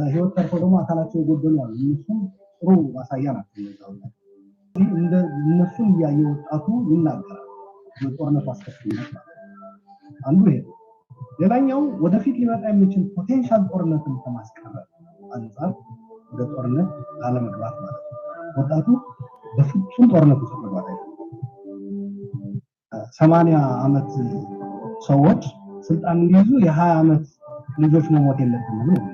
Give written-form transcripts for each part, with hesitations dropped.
ህይወት ተርፎ ደግሞ አካላቸው የጎደሉ አሉ። እነሱም ጥሩ ማሳያ ናቸው። እንደ እነሱን እያየ ወጣቱ ይናገራል። የጦርነቱ አስከፊነት አንዱ ይሄ። ሌላኛው ወደፊት ሊመጣ የሚችል ፖቴንሻል ጦርነትን ከማስቀረት አንጻር ወደ ጦርነት ላለመግባት ማለት ነው። ወጣቱ በፍጹም ጦርነት ውስጥ መግባት አይችልም። 80 ዓመት ሰዎች ስልጣን እንዲይዙ የ20 ዓመት ልጆች መሞት የለብንም ነው።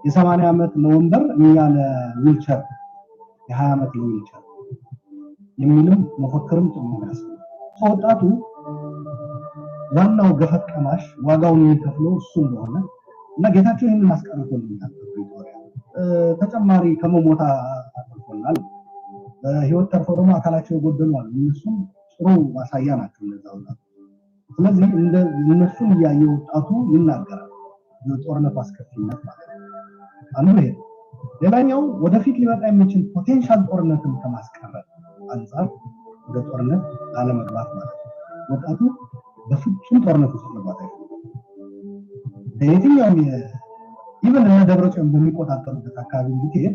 የ80 ዓመት ለወንበር እኛ ለዊልቸር የ20 ዓመት ለዊልቸር የሚልም መፈክርም ጭምር ያስፈልጋል። ወጣቱ ዋናው ገፈት ቀማሽ ዋጋውን የሚከፍለው እሱ እንደሆነ እና ጌታቸው ይህንን አስቀርቶልናል። ተጨማሪ ከመሞታ አጥቶናል። በህይወት ተርፎ ደግሞ አካላቸው የጎደሉ አሉ። እነሱም ጥሩ ማሳያ ናቸው ለዛ ወጣቱ። ስለዚህ እንደ እነሱን እያየ ወጣቱ ይናገራል። የጦርነቱ አስከፊነት ማለት ነው። አንዱ ይሄ። ሌላኛው ወደፊት ሊመጣ የሚችል ፖቴንሻል ጦርነትን ከማስቀረት አንጻር ወደ ጦርነት ላለመግባት ማለት ነው። ወጣቱ በፍጹም ጦርነት ውስጥ መግባት አይችልም። የትኛውም ኢቨን እነ ደብረጽዮን በሚቆጣጠሩበት አካባቢ ብትሄድ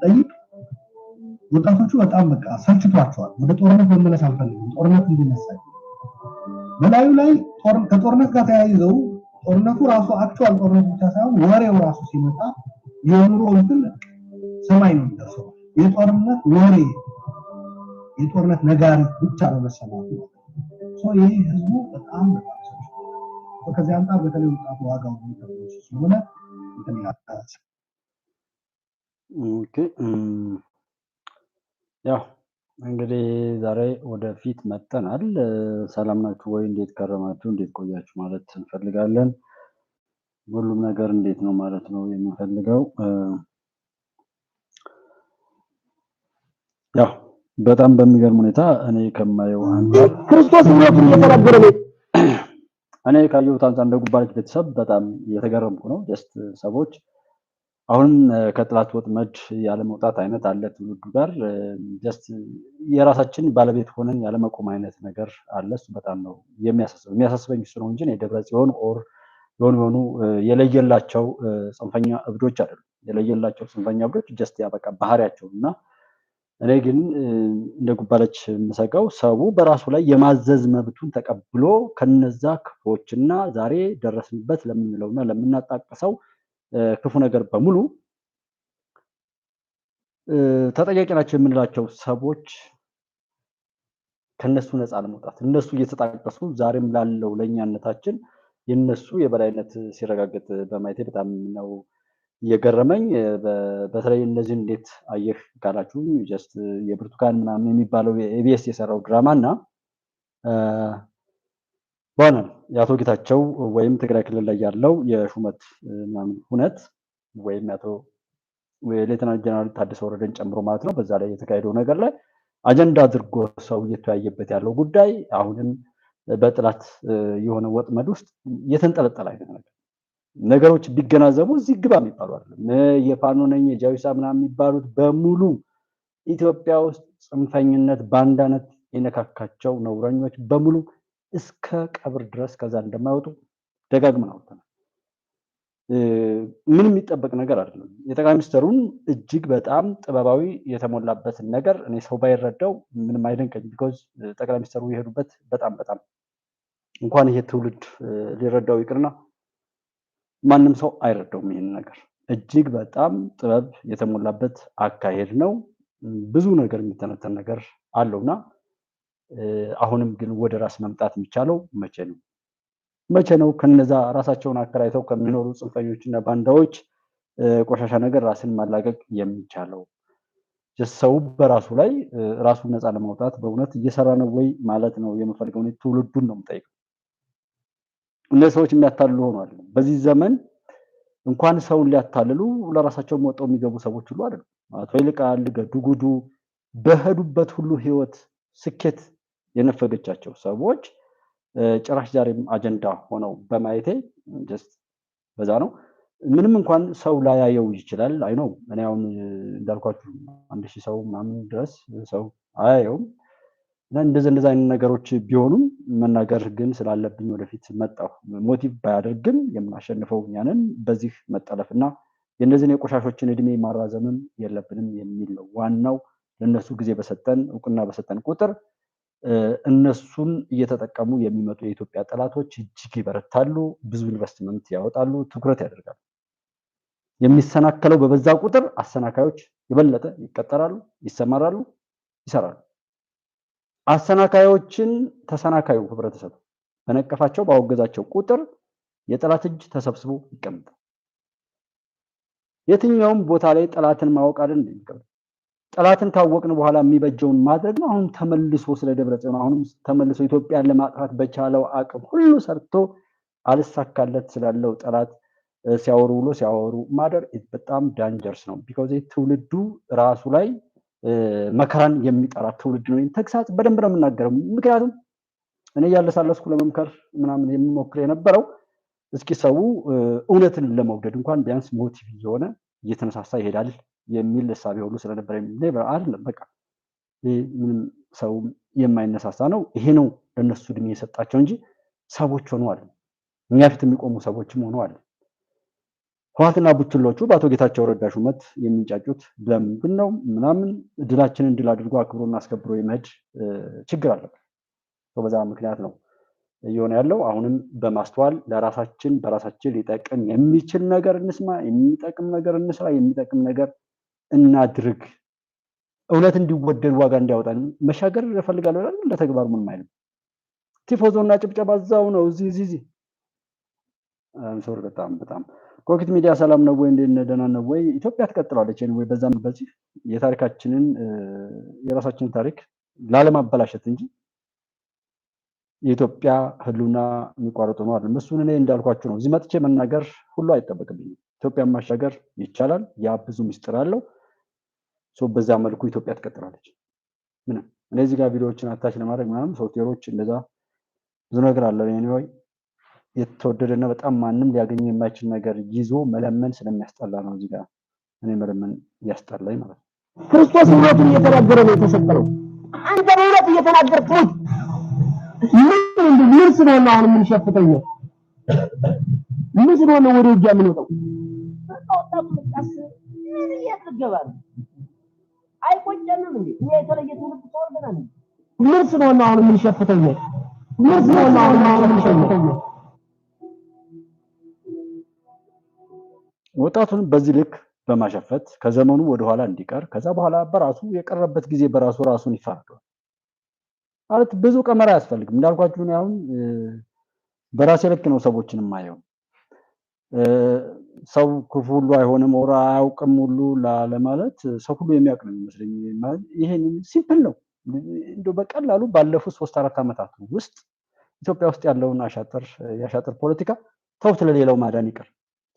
ጠይቅ፣ ወጣቶቹ በጣም በቃ ሰልችቷቸዋል። ወደ ጦርነት መመለስ አንፈልግም፣ ጦርነት እንዲነሳ በላዩ ላይ ከጦርነት ጋር ተያይዘው ጦርነቱ ራሱ አክቹዋል ጦርነት ብቻ ሳይሆን ወሬው ራሱ ሲመጣ የኑሮ እንትን ሰማይ ነው የሚደርሰው። የጦርነት ወሬ የጦርነት ነጋሪት ብቻ ነው መሰማቱ። ይህ ህዝቡ በጣም ከዚህ አንጻር በተለይ ወጣቱ ዋጋው የሚከፍለው ስለሆነ እንትን ያጣች። ኦኬ ያው እንግዲህ ዛሬ ወደፊት መጥተናል። ሰላም ናችሁ ወይ? እንዴት ከረማችሁ? እንዴት ቆያችሁ ማለት እንፈልጋለን። ሁሉም ነገር እንዴት ነው ማለት ነው የምንፈልገው። ያው በጣም በሚገርም ሁኔታ እኔ ከማየው አንፃር ክርስቶስ ምሕረቱን እየተናገረ ነው። እኔ ካየሁት አንፃር እንደ ጉባኤ ቤተሰብ በጣም እየተገረምኩ ነው። ጀስት ሰዎች አሁንም ከጥላት ወጥመድ ያለ መውጣት አይነት አለ ትውልዱ ጋር ጀስት የራሳችን ባለቤት ሆነን ያለ መቆም አይነት ነገር አለ። እሱ በጣም ነው የሚያሳስበኝ እሱ ነው እንጂ ደብረጽዮን ኦር የሆኑ የለየላቸው ጽንፈኛ እብዶች አይደሉም። የለየላቸው ጽንፈኛ እብዶች ጀስት ያ በቃ ባህሪያቸውና እኔ ግን እንደ ጉባለች የምሰጋው ሰው በራሱ ላይ የማዘዝ መብቱን ተቀብሎ ከነዛ ክፎችና ዛሬ ደረስንበት ለምንለውና ለምናጣቀሰው ክፉ ነገር በሙሉ ተጠያቂ ናቸው የምንላቸው ሰዎች ከነሱ ነፃ ለመውጣት እነሱ እየተጣቀሱ ዛሬም ላለው ለኛነታችን የነሱ የበላይነት ሲረጋገጥ በማየት በጣም ነው የገረመኝ። በተለይ እነዚህ እንዴት አየህ ካላችሁ ጀስት የብርቱካን ምናምን የሚባለው ኤቢኤስ የሰራው ድራማና ባና ያቶ ጌታቸው ወይም ትግራይ ክልል ላይ ያለው የሹመት ምናምን ሁነት ወይም ያቶ ሌተናንት ጀነራል ታደሰ ወረደን ጨምሮ ማለት ነው በዛ ላይ የተካሄደው ነገር ላይ አጀንዳ አድርጎ ሰው እየተያየበት ያለው ጉዳይ አሁንም በጥላት የሆነ ወጥመድ ውስጥ የተንጠለጠለ አይነት ነገሮች ቢገናዘቡ እዚህ ግባ የሚባሉ አይደለም። የፋኖ ነኝ የጃዊሳ ምናምን የሚባሉት በሙሉ ኢትዮጵያ ውስጥ ጽንፈኝነት ባንዳነት የነካካቸው ነውረኞች በሙሉ እስከ ቀብር ድረስ ከዛ እንደማይወጡ ደጋግመን አውርተናል። ምንም የሚጠበቅ ነገር አይደለም። የጠቅላይ ሚኒስትሩን እጅግ በጣም ጥበባዊ የተሞላበት ነገር እኔ ሰው ባይረዳው ምንም አይደንቀኝ። ቢኮዝ ጠቅላይ ሚኒስትሩ የሄዱበት በጣም እንኳን ይሄ ትውልድ ሊረዳው ይቅርና ማንም ሰው አይረዳውም ይሄን ነገር። እጅግ በጣም ጥበብ የተሞላበት አካሄድ ነው። ብዙ ነገር የሚተነተን ነገር አለውና አሁንም ግን ወደ ራስ መምጣት የሚቻለው መቼ ነው ከነዛ ራሳቸውን አከራይተው ከሚኖሩ ጽንፈኞችና ባንዳዎች ቆሻሻ ነገር ራስን ማላቀቅ የሚቻለው? ሰው በራሱ ላይ ራሱን ነፃ ለማውጣት በእውነት እየሰራ ነው ወይ ማለት ነው የምፈልገው። እኔ ትውልዱን ነው የምጠይቀው። እነዚህ ሰዎች የሚያታልሉ ሆኗል። በዚህ ዘመን እንኳን ሰውን ሊያታልሉ ለራሳቸው ወጣው የሚገቡ ሰዎች ሁሉ አይደሉም። አቶ ይልቃል ገዱ ጉዱ በሄዱበት ሁሉ ህይወት ስኬት የነፈገቻቸው ሰዎች ጭራሽ ዛሬም አጀንዳ ሆነው በማየቴ ጀስት በዛ ነው። ምንም እንኳን ሰው ላያየው ይችላል። አይ ነው እኔ አሁን እንዳልኳችሁ 1000 ሰው ምናምን ድረስ ሰው አያየውም። እንደዚህ አይነት ነገሮች ቢሆኑም መናገር ግን ስላለብኝ ወደፊት መጣሁ። ሞቲቭ ባያደርግም የምናሸንፈው ያንን በዚህ መጠለፍና የእነዚህን የቆሻሾችን እድሜ ማራዘምም የለብንም የሚል ነው ዋናው። ለነሱ ጊዜ በሰጠን እውቅና በሰጠን ቁጥር እነሱን እየተጠቀሙ የሚመጡ የኢትዮጵያ ጠላቶች እጅግ ይበረታሉ፣ ብዙ ኢንቨስትመንት ያወጣሉ፣ ትኩረት ያደርጋሉ። የሚሰናከለው በበዛ ቁጥር አሰናካዮች የበለጠ ይቀጠራሉ፣ ይሰማራሉ፣ ይሰራሉ። አሰናካዮችን ተሰናካዩ ህብረተሰብ በነቀፋቸው ባወገዛቸው ቁጥር የጠላት እጅ ተሰብስቦ ይቀመጣል። የትኛውም ቦታ ላይ ጠላትን ማወቅ አይደል እንዴ? ጠላትን ካወቅን በኋላ የሚበጀውን ማድረግ ነው። አሁን ተመልሶ ስለ ደብረጽዮን አሁንም ተመልሶ ኢትዮጵያን ለማጥፋት በቻለው አቅም ሁሉ ሰርቶ አልሳካለት ስላለው ጠላት ሲያወሩ ብሎ ሲያወሩ ማደር በጣም ዳንጀርስ ነው። ቢኮዝ ትውልዱ ራሱ ላይ መከራን የሚጠራ ትውልድ ነው። ተግሳጽ በደንብ ነው የምናገረው። ምክንያቱም እኔ ያለሳለስኩ ለመምከር ምናምን የምሞክር የነበረው እስኪ ሰው እውነትን ለመውደድ እንኳን ቢያንስ ሞቲቭ የሆነ እየተነሳሳ ይሄዳል የሚል እሳቤ ሁሉ ስለነበረ አይደለም። በቃ ምንም ሰው የማይነሳሳ ነው። ይሄ ነው ለነሱ እድሜ የሰጣቸው እንጂ ሰዎች ሆነው አይደል። እኛ ፊት የሚቆሙ ሰዎችም ሆነው አይደል። ህወሓትና ቡችሎቹ በአቶ ጌታቸው ረዳ ሹመት የሚንጫጩት ለምንድን ነው? ምናምን ድላችንን ድል አድርጎ አክብሮና አስከብሮ የመሄድ ችግር አለበት። በዛ ምክንያት ነው እየሆነ ያለው። አሁንም በማስተዋል ለራሳችን በራሳችን ሊጠቅም የሚችል ነገር እንስማ፣ የሚጠቅም ነገር እንስራ፣ የሚጠቅም ነገር እናድርግ። እውነት እንዲወደድ ዋጋ እንዲያወጣን መሻገር እፈልጋለሁ አይደል? ለተግባር ምንም አይልም። ቲፎዞና ጭብጨባ እዛው ነው እዚህ ሶሪ በጣም ኮኬት ሚዲያ ሰላም ነው ወይ? እንደነ ደህና ነው ወይ? ኢትዮጵያ ትቀጥላለች ወይ? በዛም በዚህ የታሪካችንን የራሳችንን ታሪክ ላለማበላሸት እንጂ የኢትዮጵያ ህልውና የሚቋረጡ ነው አይደል? እሱን እኔ እንዳልኳችሁ ነው። እዚህ መጥቼ መናገር ሁሉ አይጠበቅብኝም። ኢትዮጵያን ማሻገር ይቻላል። ያ ብዙ ምስጢር አለው። በዛ መልኩ ኢትዮጵያ ትቀጥላለች። ምንም እኔ እዚህ ጋር ቪዲዮዎችን አታች ለማድረግ ምናምን ሶፍትዌሮች እንደዛ ብዙ ነገር አለ። ኤኒዌይ የተወደደና በጣም ማንም ሊያገኝ የማይችል ነገር ይዞ መለመን ስለሚያስጠላ ነው። እዚህ ጋር እኔ መለመን ያስጠላኝ ማለት ነው። ክርስቶስ እውነቱን እየተናገረ ነው የተሰቀለው። አንተ በእውነት እየተናገርክ ሞት ምን ስለሆነ አሁን ምን ሸፍተኝ ነው? ምን ስለሆነ ወደ ውጊያ የምንወጣው? ምን እያተገባል? አይቆጨንም እንዴ? እኛ የተለየ ትውልድ ተወልደናል። ምን ስለሆነ አሁን ምን ሸፍተኝ ነው? ምን ስለሆነ አሁን ምን ሸፍተኝ ነው? ወጣቱን በዚህ ልክ በማሸፈት ከዘመኑ ወደኋላ እንዲቀር ከዛ በኋላ በራሱ የቀረበት ጊዜ በራሱ ራሱን ይፋረዳል ማለት ብዙ ቀመራ ያስፈልግም። እንዳልኳችሁ ነው። አሁን በራሴ ልክ ነው ሰዎችን የማየው። ሰው ክፉ ሁሉ አይሆንም ወራ አያውቅም ሁሉ ለማለት ሰው ሁሉ የሚያውቅ ነው የሚመስለኝ። ማለት ይሄን ሲምፕል ነው። እንደው በቀላሉ ባለፉት 3-4 ዓመታት ውስጥ ኢትዮጵያ ውስጥ ያለውን ያሻጥር ፖለቲካ ተውት ለሌላው ማዳን ይቀር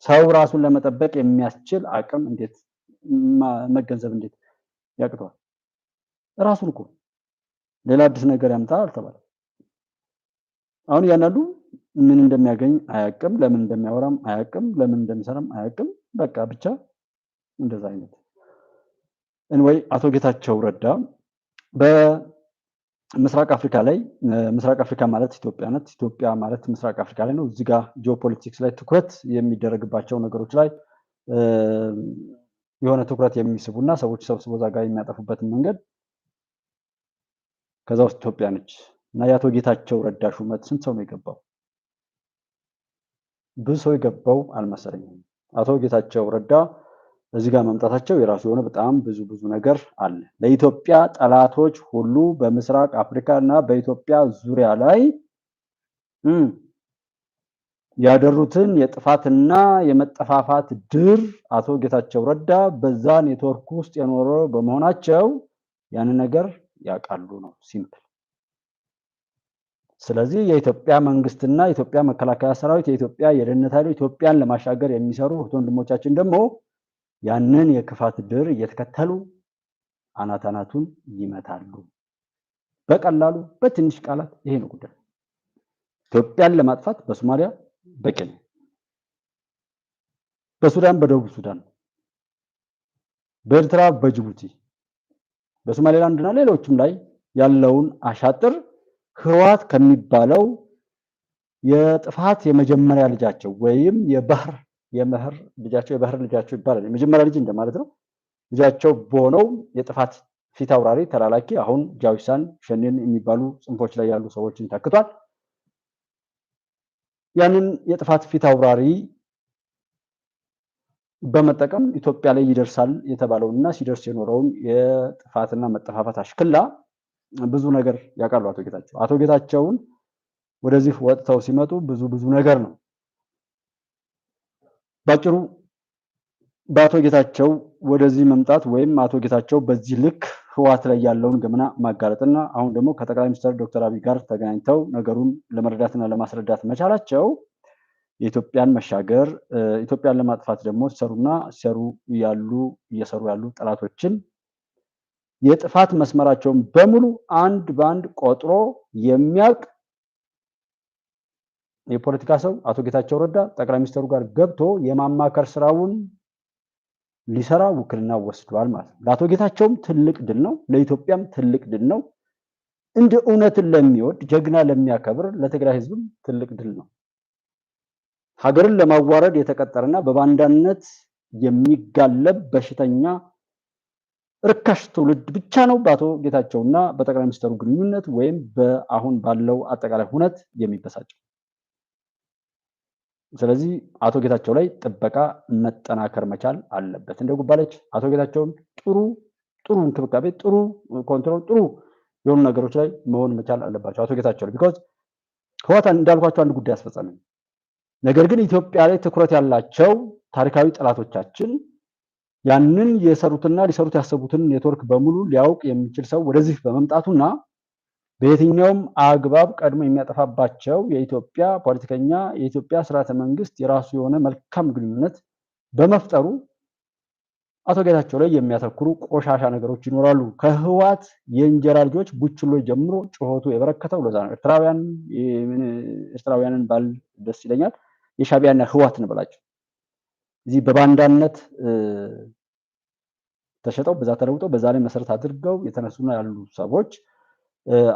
ሰው ራሱን ለመጠበቅ የሚያስችል አቅም እንዴት መገንዘብ እንዴት ያቅተዋል? ራሱን እኮ ሌላ አዲስ ነገር ያምጣ አልተባለም። አሁን ያናሉ ምን እንደሚያገኝ አያቅም፣ ለምን እንደሚያወራም አያቅም፣ ለምን እንደሚሰራም አያቅም። በቃ ብቻ እንደዛ አይነት እንወይ አቶ ጌታቸው ረዳ በምስራቅ አፍሪካ ላይ ምስራቅ አፍሪካ ማለት ኢትዮጵያ ናት። ኢትዮጵያ ማለት ምስራቅ አፍሪካ ላይ ነው። እዚህ ጋር ጂኦፖለቲክስ ላይ ትኩረት የሚደረግባቸው ነገሮች ላይ የሆነ ትኩረት የሚስቡና ሰዎች ሰብስቦ እዛ ጋር የሚያጠፉበትን መንገድ ከዛ ውስጥ ኢትዮጵያ ነች እና የአቶ ጌታቸው ረዳ ሹመት ስንት ሰው ነው የገባው? ብዙ ሰው የገባው አልመሰለኝም። አቶ ጌታቸው ረዳ እዚህ ጋር መምጣታቸው የራሱ የሆነ በጣም ብዙ ነገር አለ። ለኢትዮጵያ ጠላቶች ሁሉ በምስራቅ አፍሪካ እና በኢትዮጵያ ዙሪያ ላይ ያደሩትን የጥፋትና የመጠፋፋት ድር አቶ ጌታቸው ረዳ በዛ ኔትወርክ ውስጥ የኖረ በመሆናቸው ያን ነገር ያውቃሉ ነው ሲምፕል። ስለዚህ የኢትዮጵያ መንግስትና የኢትዮጵያ መከላከያ ሰራዊት የኢትዮጵያ የደህንነት ኃይሎች ኢትዮጵያን ለማሻገር የሚሰሩ ወንድሞቻችን ደግሞ ያንን የክፋት ድር እየተከተሉ አናታናቱን ይመታሉ። በቀላሉ በትንሽ ቃላት ይሄ ነው ጉዳይ። ኢትዮጵያን ለማጥፋት በሶማሊያ በኬንያ በሱዳን በደቡብ ሱዳን በኤርትራ በጅቡቲ በሶማሌላንድና ሌሎችም ላይ ያለውን አሻጥር ህወሓት ከሚባለው የጥፋት የመጀመሪያ ልጃቸው ወይም የባህር የመህር ልጃቸው የባህር ልጃቸው ይባላል። የመጀመሪያ ልጅ እንደማለት ነው። ልጃቸው በሆነው የጥፋት ፊት አውራሪ ተላላኪ አሁን ጃዊሳን ሸኔን የሚባሉ ጽንፎች ላይ ያሉ ሰዎችን ተክቷል። ያንን የጥፋት ፊት አውራሪ በመጠቀም ኢትዮጵያ ላይ ይደርሳል የተባለውና ሲደርስ የኖረውን የጥፋትና መጠፋፋት አሽክላ ብዙ ነገር ያውቃሉ አቶ ጌታቸው። አቶ ጌታቸውን ወደዚህ ወጥተው ሲመጡ ብዙ ነገር ነው። ባጭሩ በአቶ ጌታቸው ወደዚህ መምጣት ወይም አቶ ጌታቸው በዚህ ልክ ህወሓት ላይ ያለውን ገመና ማጋለጥና አሁን ደግሞ ከጠቅላይ ሚኒስትር ዶክተር አብይ ጋር ተገናኝተው ነገሩን ለመረዳትና ለማስረዳት መቻላቸው የኢትዮጵያን መሻገር ኢትዮጵያን ለማጥፋት ደግሞ እየሰሩ ያሉ ጠላቶችን የጥፋት መስመራቸውን በሙሉ አንድ ባንድ ቆጥሮ የሚያውቅ የፖለቲካ ሰው አቶ ጌታቸው ረዳ ጠቅላይ ሚኒስትሩ ጋር ገብቶ የማማከር ስራውን ሊሰራ ውክልና ወስዷል ማለት ነው። ለአቶ ጌታቸውም ትልቅ ድል ነው፣ ለኢትዮጵያም ትልቅ ድል ነው። እንደ እውነትን ለሚወድ ጀግና ለሚያከብር ለትግራይ ህዝብም ትልቅ ድል ነው። ሀገርን ለማዋረድ የተቀጠረና በባንዳነት የሚጋለብ በሽተኛ ርካሽ ትውልድ ብቻ ነው በአቶ ጌታቸውና በጠቅላይ ሚኒስትሩ ግንኙነት ወይም በአሁን ባለው አጠቃላይ ሁነት የሚበሳጨው። ስለዚህ አቶ ጌታቸው ላይ ጥበቃ መጠናከር መቻል አለበት። እንደ ጉባለች አቶ ጌታቸውን ጥሩ እንክብካቤ፣ ጥሩ ኮንትሮል፣ ጥሩ የሆኑ ነገሮች ላይ መሆን መቻል አለባቸው አቶ ጌታቸው ላይ ቢኮዝ ህወሓት እንዳልኳቸው አንድ ጉዳይ አስፈጻሚ። ነገር ግን ኢትዮጵያ ላይ ትኩረት ያላቸው ታሪካዊ ጠላቶቻችን ያንን የሰሩትና ሊሰሩት ያሰቡትን ኔትወርክ በሙሉ ሊያውቅ የሚችል ሰው ወደዚህ በመምጣቱና በየትኛውም አግባብ ቀድሞ የሚያጠፋባቸው የኢትዮጵያ ፖለቲከኛ የኢትዮጵያ ስርዓተ መንግስት የራሱ የሆነ መልካም ግንኙነት በመፍጠሩ አቶ ጌታቸው ላይ የሚያተኩሩ ቆሻሻ ነገሮች ይኖራሉ። ከህወሓት የእንጀራ ልጆች ቡችሎች ጀምሮ ጩኸቱ የበረከተው ለዛ ነው። ኤርትራውያንን ባል ደስ ይለኛል። የሻዕቢያና ህወሓት እንበላቸው እዚህ በባንዳነት ተሸጠው በዛ ተለውጠው በዛ ላይ መሰረት አድርገው የተነሱና ያሉ ሰዎች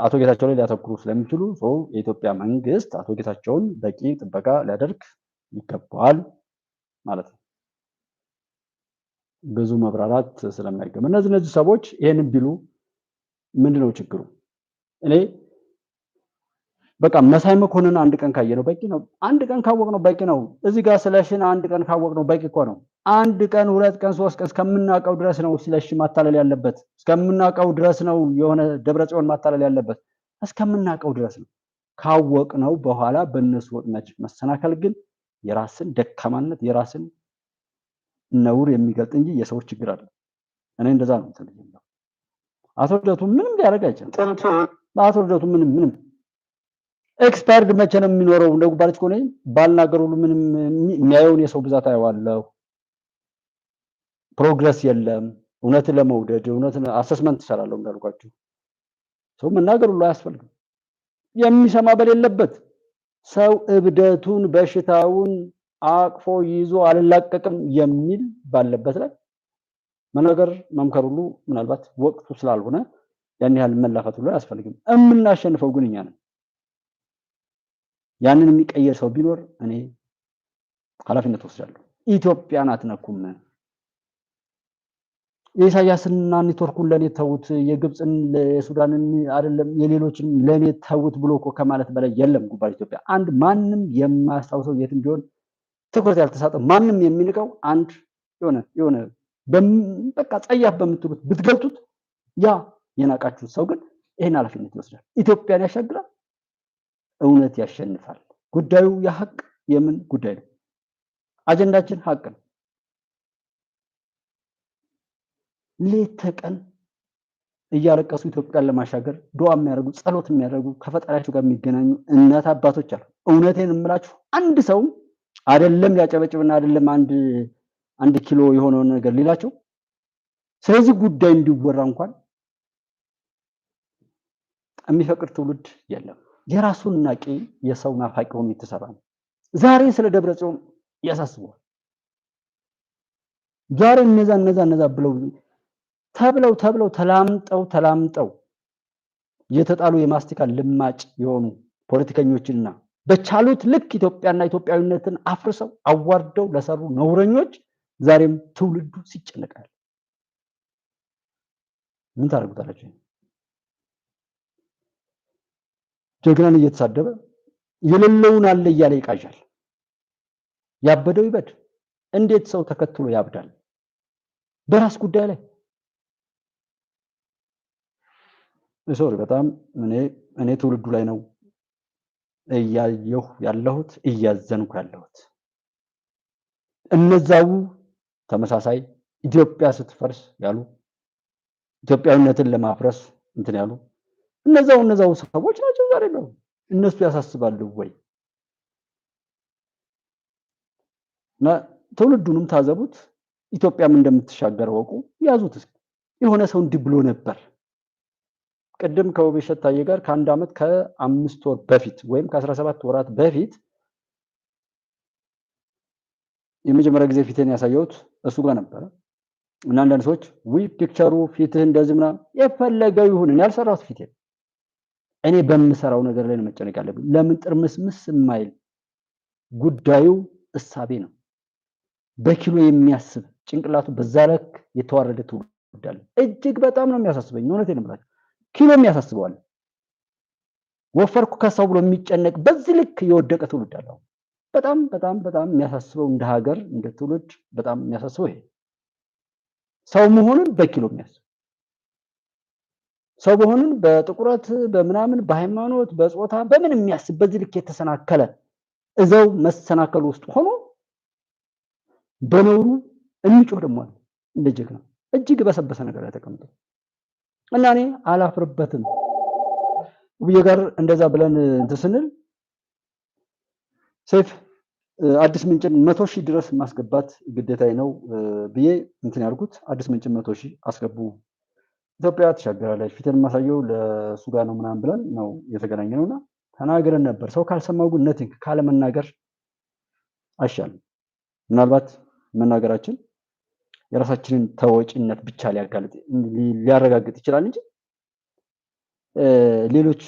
አቶ ጌታቸው ላይ ሊያተኩሩ ስለሚችሉ የኢትዮጵያ መንግስት አቶ ጌታቸውን በቂ ጥበቃ ሊያደርግ ይገባል ማለት ነው። ብዙ መብራራት ስለማይገባ እነዚህ ሰዎች ይሄንን ቢሉ ምንድነው ችግሩ? እኔ በቃ መሳይ መኮንን አንድ ቀን ካየነው በቂ ነው። አንድ ቀን ካወቅነው በቂ ነው። እዚህ ጋር ስለሽን አንድ ቀን ካወቅነው በቂ እኮ ነው። አንድ ቀን፣ ሁለት ቀን፣ ሶስት ቀን እስከምናውቀው ድረስ ነው ስለሽ ማታለል ያለበት። እስከምናውቀው ድረስ ነው የሆነ ደብረጽዮን ማታለል ያለበት። እስከምናውቀው ድረስ ነው። ካወቅነው በኋላ በእነሱ ወጥመድ መሰናከል ግን የራስን ደካማነት የራስን ነውር የሚገልጥ እንጂ የሰዎች ችግር አለ። እኔ እንደዛ ነው ተልየው። አቶ ልደቱ ምንም ሊያደርግ አይችልም። አቶ ልደቱ ምንም ኤክስፓየርድ መቼ ነው የሚኖረው? እንደ ጉባለች ከሆነ ባልናገር ሁሉ ምንም የሚያየውን የሰው ብዛት አየዋለሁ። ፕሮግረስ የለም። እውነትን ለመውደድ እውነትን አሰስመንት እሰራለሁ እንዳልኳችሁ ሰው መናገር ሁሉ አያስፈልግም። የሚሰማ በሌለበት ሰው እብደቱን በሽታውን አቅፎ ይዞ አልላቀቅም የሚል ባለበት ላይ መናገር መምከር ሁሉ ምናልባት ወቅቱ ስላልሆነ ያን ያህል መላፈት ሁሉ አያስፈልግም። የምናሸንፈው ግን እኛ ነን። ያንን የሚቀየር ሰው ቢኖር እኔ ኃላፊነት ወስዳለሁ። ኢትዮጵያን አትነኩም። የኢሳያስና ኔትወርኩን ለኔ ተውት፣ የግብፅን የሱዳንን አይደለም የሌሎችን ለኔ ተውት ብሎ እኮ ከማለት በላይ የለም። ጉባኤ ኢትዮጵያ አንድ ማንም የማያስታውሰው የትም ቢሆን ትኩረት ያልተሰጠው ማንም የሚንቀው አንድ የሆነ በቃ ጸያፍ በምትሉት ብትገልጡት ያ የናቃችሁት ሰው ግን ይሄን ኃላፊነት ይወስዳል። ኢትዮጵያን ያሻግራል። እውነት ያሸንፋል። ጉዳዩ የሐቅ የምን ጉዳይ ነው? አጀንዳችን ሐቅ ነው። ሌት ተቀን እያለቀሱ ኢትዮጵያን ለማሻገር ዱዓ የሚያደርጉ ጸሎት የሚያደርጉ ከፈጣሪያቸው ጋር የሚገናኙ እናት አባቶች አሉ። እውነቴን እምላችሁ አንድ ሰው አይደለም ያጨበጭብና አይደለም አንድ ኪሎ የሆነውን ነገር ሊላቸው ስለዚህ ጉዳይ እንዲወራ እንኳን የሚፈቅድ ትውልድ የለም። የራሱን ናቂ የሰው ናፋቂ ሆኖ የተሰራ ነው። ዛሬ ስለ ደብረጽዮን ያሳስበዋል። ዛሬ እነዛ ብለው ተብለው ተላምጠው የተጣሉ የማስቲካ ልማጭ የሆኑ ፖለቲከኞችንና በቻሉት ልክ ኢትዮጵያና ኢትዮጵያዊነትን አፍርሰው አዋርደው ለሰሩ ነውረኞች ዛሬም ትውልዱ ሲጨነቃል። ምን ታደርጉታላችሁ? ጀግናን እየተሳደበ የሌለውን አለ እያለ ይቃዣል። ያበደው ይበድ። እንዴት ሰው ተከትሎ ያብዳል? በራስ ጉዳይ ላይ ሶሪ በጣም እኔ ትውልዱ ላይ ነው እያየሁ ያለሁት እያዘንኩ ያለሁት። እነዛው ተመሳሳይ ኢትዮጵያ ስትፈርስ ያሉ ኢትዮጵያዊነትን ለማፍረስ እንትን ያሉ እነዛው ሰዎች ናቸው ዛሬ ነው። እነሱ ያሳስባሉ ወይ? እና ትውልዱንም ታዘቡት። ኢትዮጵያም እንደምትሻገር ወቁ። ያዙት። የሆነ ሰው እንዲህ ብሎ ነበር። ቅድም ከውብሸት ታዬ ጋር ከአንድ ዓመት ከ5 ወር በፊት ወይም ከ17 ወራት በፊት የመጀመሪያ ጊዜ ፊቴን ያሳየሁት እሱ ጋር ነበር። እና አንዳንድ ሰዎች ፒክቸሩ ፊትህ እንደዚህ ምናምን የፈለገው ይሁን እኔ ያልሰራሁት ፊቴ እኔ በምሰራው ነገር ላይ መጨነቅ ያለብኝ ለምን ጥርምስምስ የማይል ጉዳዩ እሳቤ ነው። በኪሎ የሚያስብ ጭንቅላቱ በዛ ልክ የተዋረደ ትውልድ አለ። እጅግ በጣም ነው የሚያሳስበኝ። እውነቴን ነው የምላችሁ። ኪሎ የሚያሳስበዋል። ወፈርኩ ከሰው ብሎ የሚጨነቅ በዚህ ልክ የወደቀ ትውልድ አለ። በጣም በጣም በጣም የሚያሳስበው እንደ ሀገር እንደ ትውልድ በጣም የሚያሳስበው ይሄ ሰው መሆኑን በኪሎ የሚያስብ ሰው መሆኑን በጥቁረት በምናምን በሃይማኖት በጾታ በምን የሚያስብ በዚህ ልክ የተሰናከለ እዛው መሰናከሉ ውስጥ ሆኖ በኖሩ እንጮህ ደግሞ እንደ ጀግና እጅግ በሰበሰ ነገር ላይ ተቀምጦ እና እኔ አላፍርበትም። ውብዬ ጋር እንደዛ ብለን እንትን ስንል ሰይፍ አዲስ ምንጭን 100,000 ድረስ ማስገባት ግዴታዬ ነው ብዬ እንትን ያልኩት አዲስ ምንጭን 100,000 አስገቡ ኢትዮጵያ ተሻገራለች ፊትን ማሳየው ለሱ ጋር ነው ምናምን ብለን ነው የተገናኘነውና ተናገረን ነበር። ሰው ካልሰማው ግን ነቲንግ ካለ መናገር አይሻልም። ምናልባት መናገራችን የራሳችንን ተወጪነት ብቻ ሊያረጋግጥ ይችላል እንጂ ሌሎች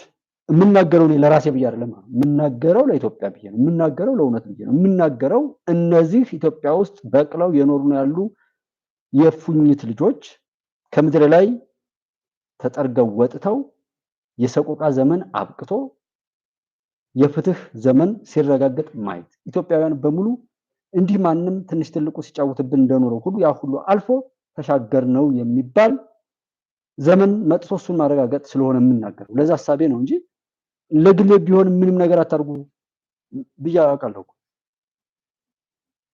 የምናገረው እኔ ለራሴ ብዬ አይደለም። የምናገረው ለኢትዮጵያ ብዬ ነው። የምናገረው ለእውነት ብዬ ነው። የምናገረው እነዚህ ኢትዮጵያ ውስጥ በቅለው የኖሩ ነው ያሉ የፉኝት ልጆች ከምድር ላይ ተጠርገው ወጥተው የሰቆቃ ዘመን አብቅቶ የፍትህ ዘመን ሲረጋገጥ ማየት ኢትዮጵያውያን በሙሉ እንዲህ ማንም ትንሽ ትልቁ ሲጫወትብን እንደኖረው ሁሉ ያ ሁሉ አልፎ ተሻገር ነው የሚባል ዘመን መጥቶ እሱን ማረጋገጥ ስለሆነ የምናገረው ለዛ ሐሳቤ ነው እንጂ ለግሌ ቢሆን ምንም ነገር አታርጉ ብዬ አውቃለሁ።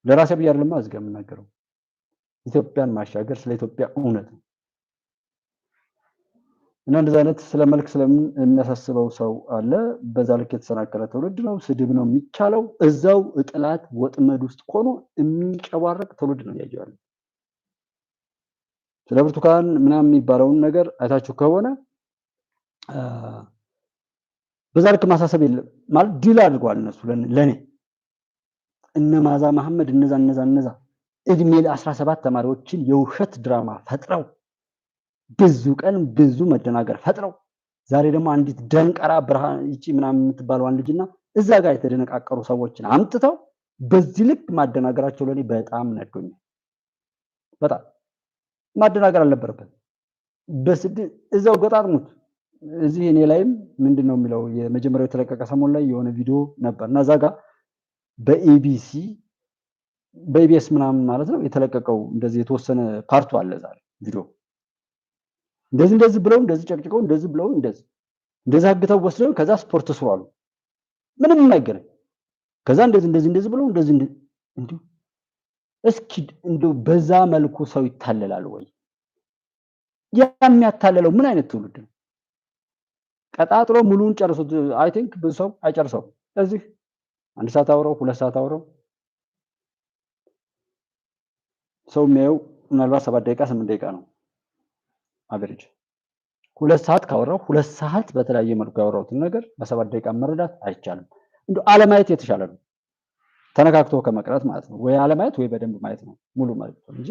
ለራሴ ብዬ አይደለም አዝጋ የምናገረው ኢትዮጵያን ማሻገር ስለ ኢትዮጵያ እውነት ነው። እና እንደዛ አይነት ስለ መልክ ስለምን የሚያሳስበው ሰው አለ። በዛ ልክ የተሰናከለ ትውልድ ነው። ስድብ ነው የሚቻለው። እዛው እጥላት ወጥመድ ውስጥ ሆኖ የሚንጨባረቅ ትውልድ ነው ያያያለው። ስለ ብርቱካን ምናምን የሚባለውን ነገር አይታችሁ ከሆነ በዛ ልክ ማሳሰብ የለም ማለት ዲል አድርገዋል እነሱ ለኔ እነ ማዛ መሐመድ እነዛ እድሜ ለ17 ተማሪዎችን የውሸት ድራማ ፈጥረው ብዙ ቀን ብዙ መደናገር ፈጥረው ዛሬ ደግሞ አንዲት ደንቀራ ብርሃን ይቺ ምናምን የምትባለው አንድ ልጅና እዛ ጋር የተደነቃቀሩ ሰዎችን አምጥተው በዚህ ልክ ማደናገራቸው ለኔ በጣም ነዶኛል። በጣም ማደናገር አልነበረበት። በስድ እዛው ገጣጥሙት። እዚህ እኔ ላይም ምንድነው የሚለው የመጀመሪያው የተለቀቀ ሰሞን ላይ የሆነ ቪዲዮ ነበርና እዛ ጋር በኢቢኤስ ምናምን ማለት ነው የተለቀቀው እንደዚህ የተወሰነ ፓርቱ አለ ዛሬ ቪዲዮ እንደዚህ ብለው እንደዚህ ጨቅጭቀው እንደዚህ ብለው እንደዚህ አግተው ወስደው ከዛ ስፖርት ስሩ አሉ። ምንም የማይገናኝ ከዛ እንደዚህ ብለው እንደዚህ እንዴ እስኪ እንደው በዛ መልኩ ሰው ይታለላል ወይ? የሚያታለለው ምን አይነት ትውልድ ነው? ቀጣጥሎ ሙሉን ጨርሶት አይ ቲንክ ብዙ ሰው አይጨርሰው። ስለዚህ 1 ሰዓት አውረው 2 ሰዓት አውረው ሰው የሚያየው ምናልባት 7 ደቂቃ 8 ደቂቃ ነው አቨሬጅ። 2 ሰዓት ካወራው 2 ሰዓት በተለያየ መልኩ ያወራውትን ነገር በ7 ደቂቃ መረዳት አይቻልም። እንደው አለማየት የተሻለ ነው ተነካክቶ ከመቅረት ማለት ነው። ወይ አለማየት ወይ በደንብ ማየት ነው ሙሉ ማለት ነው እንጂ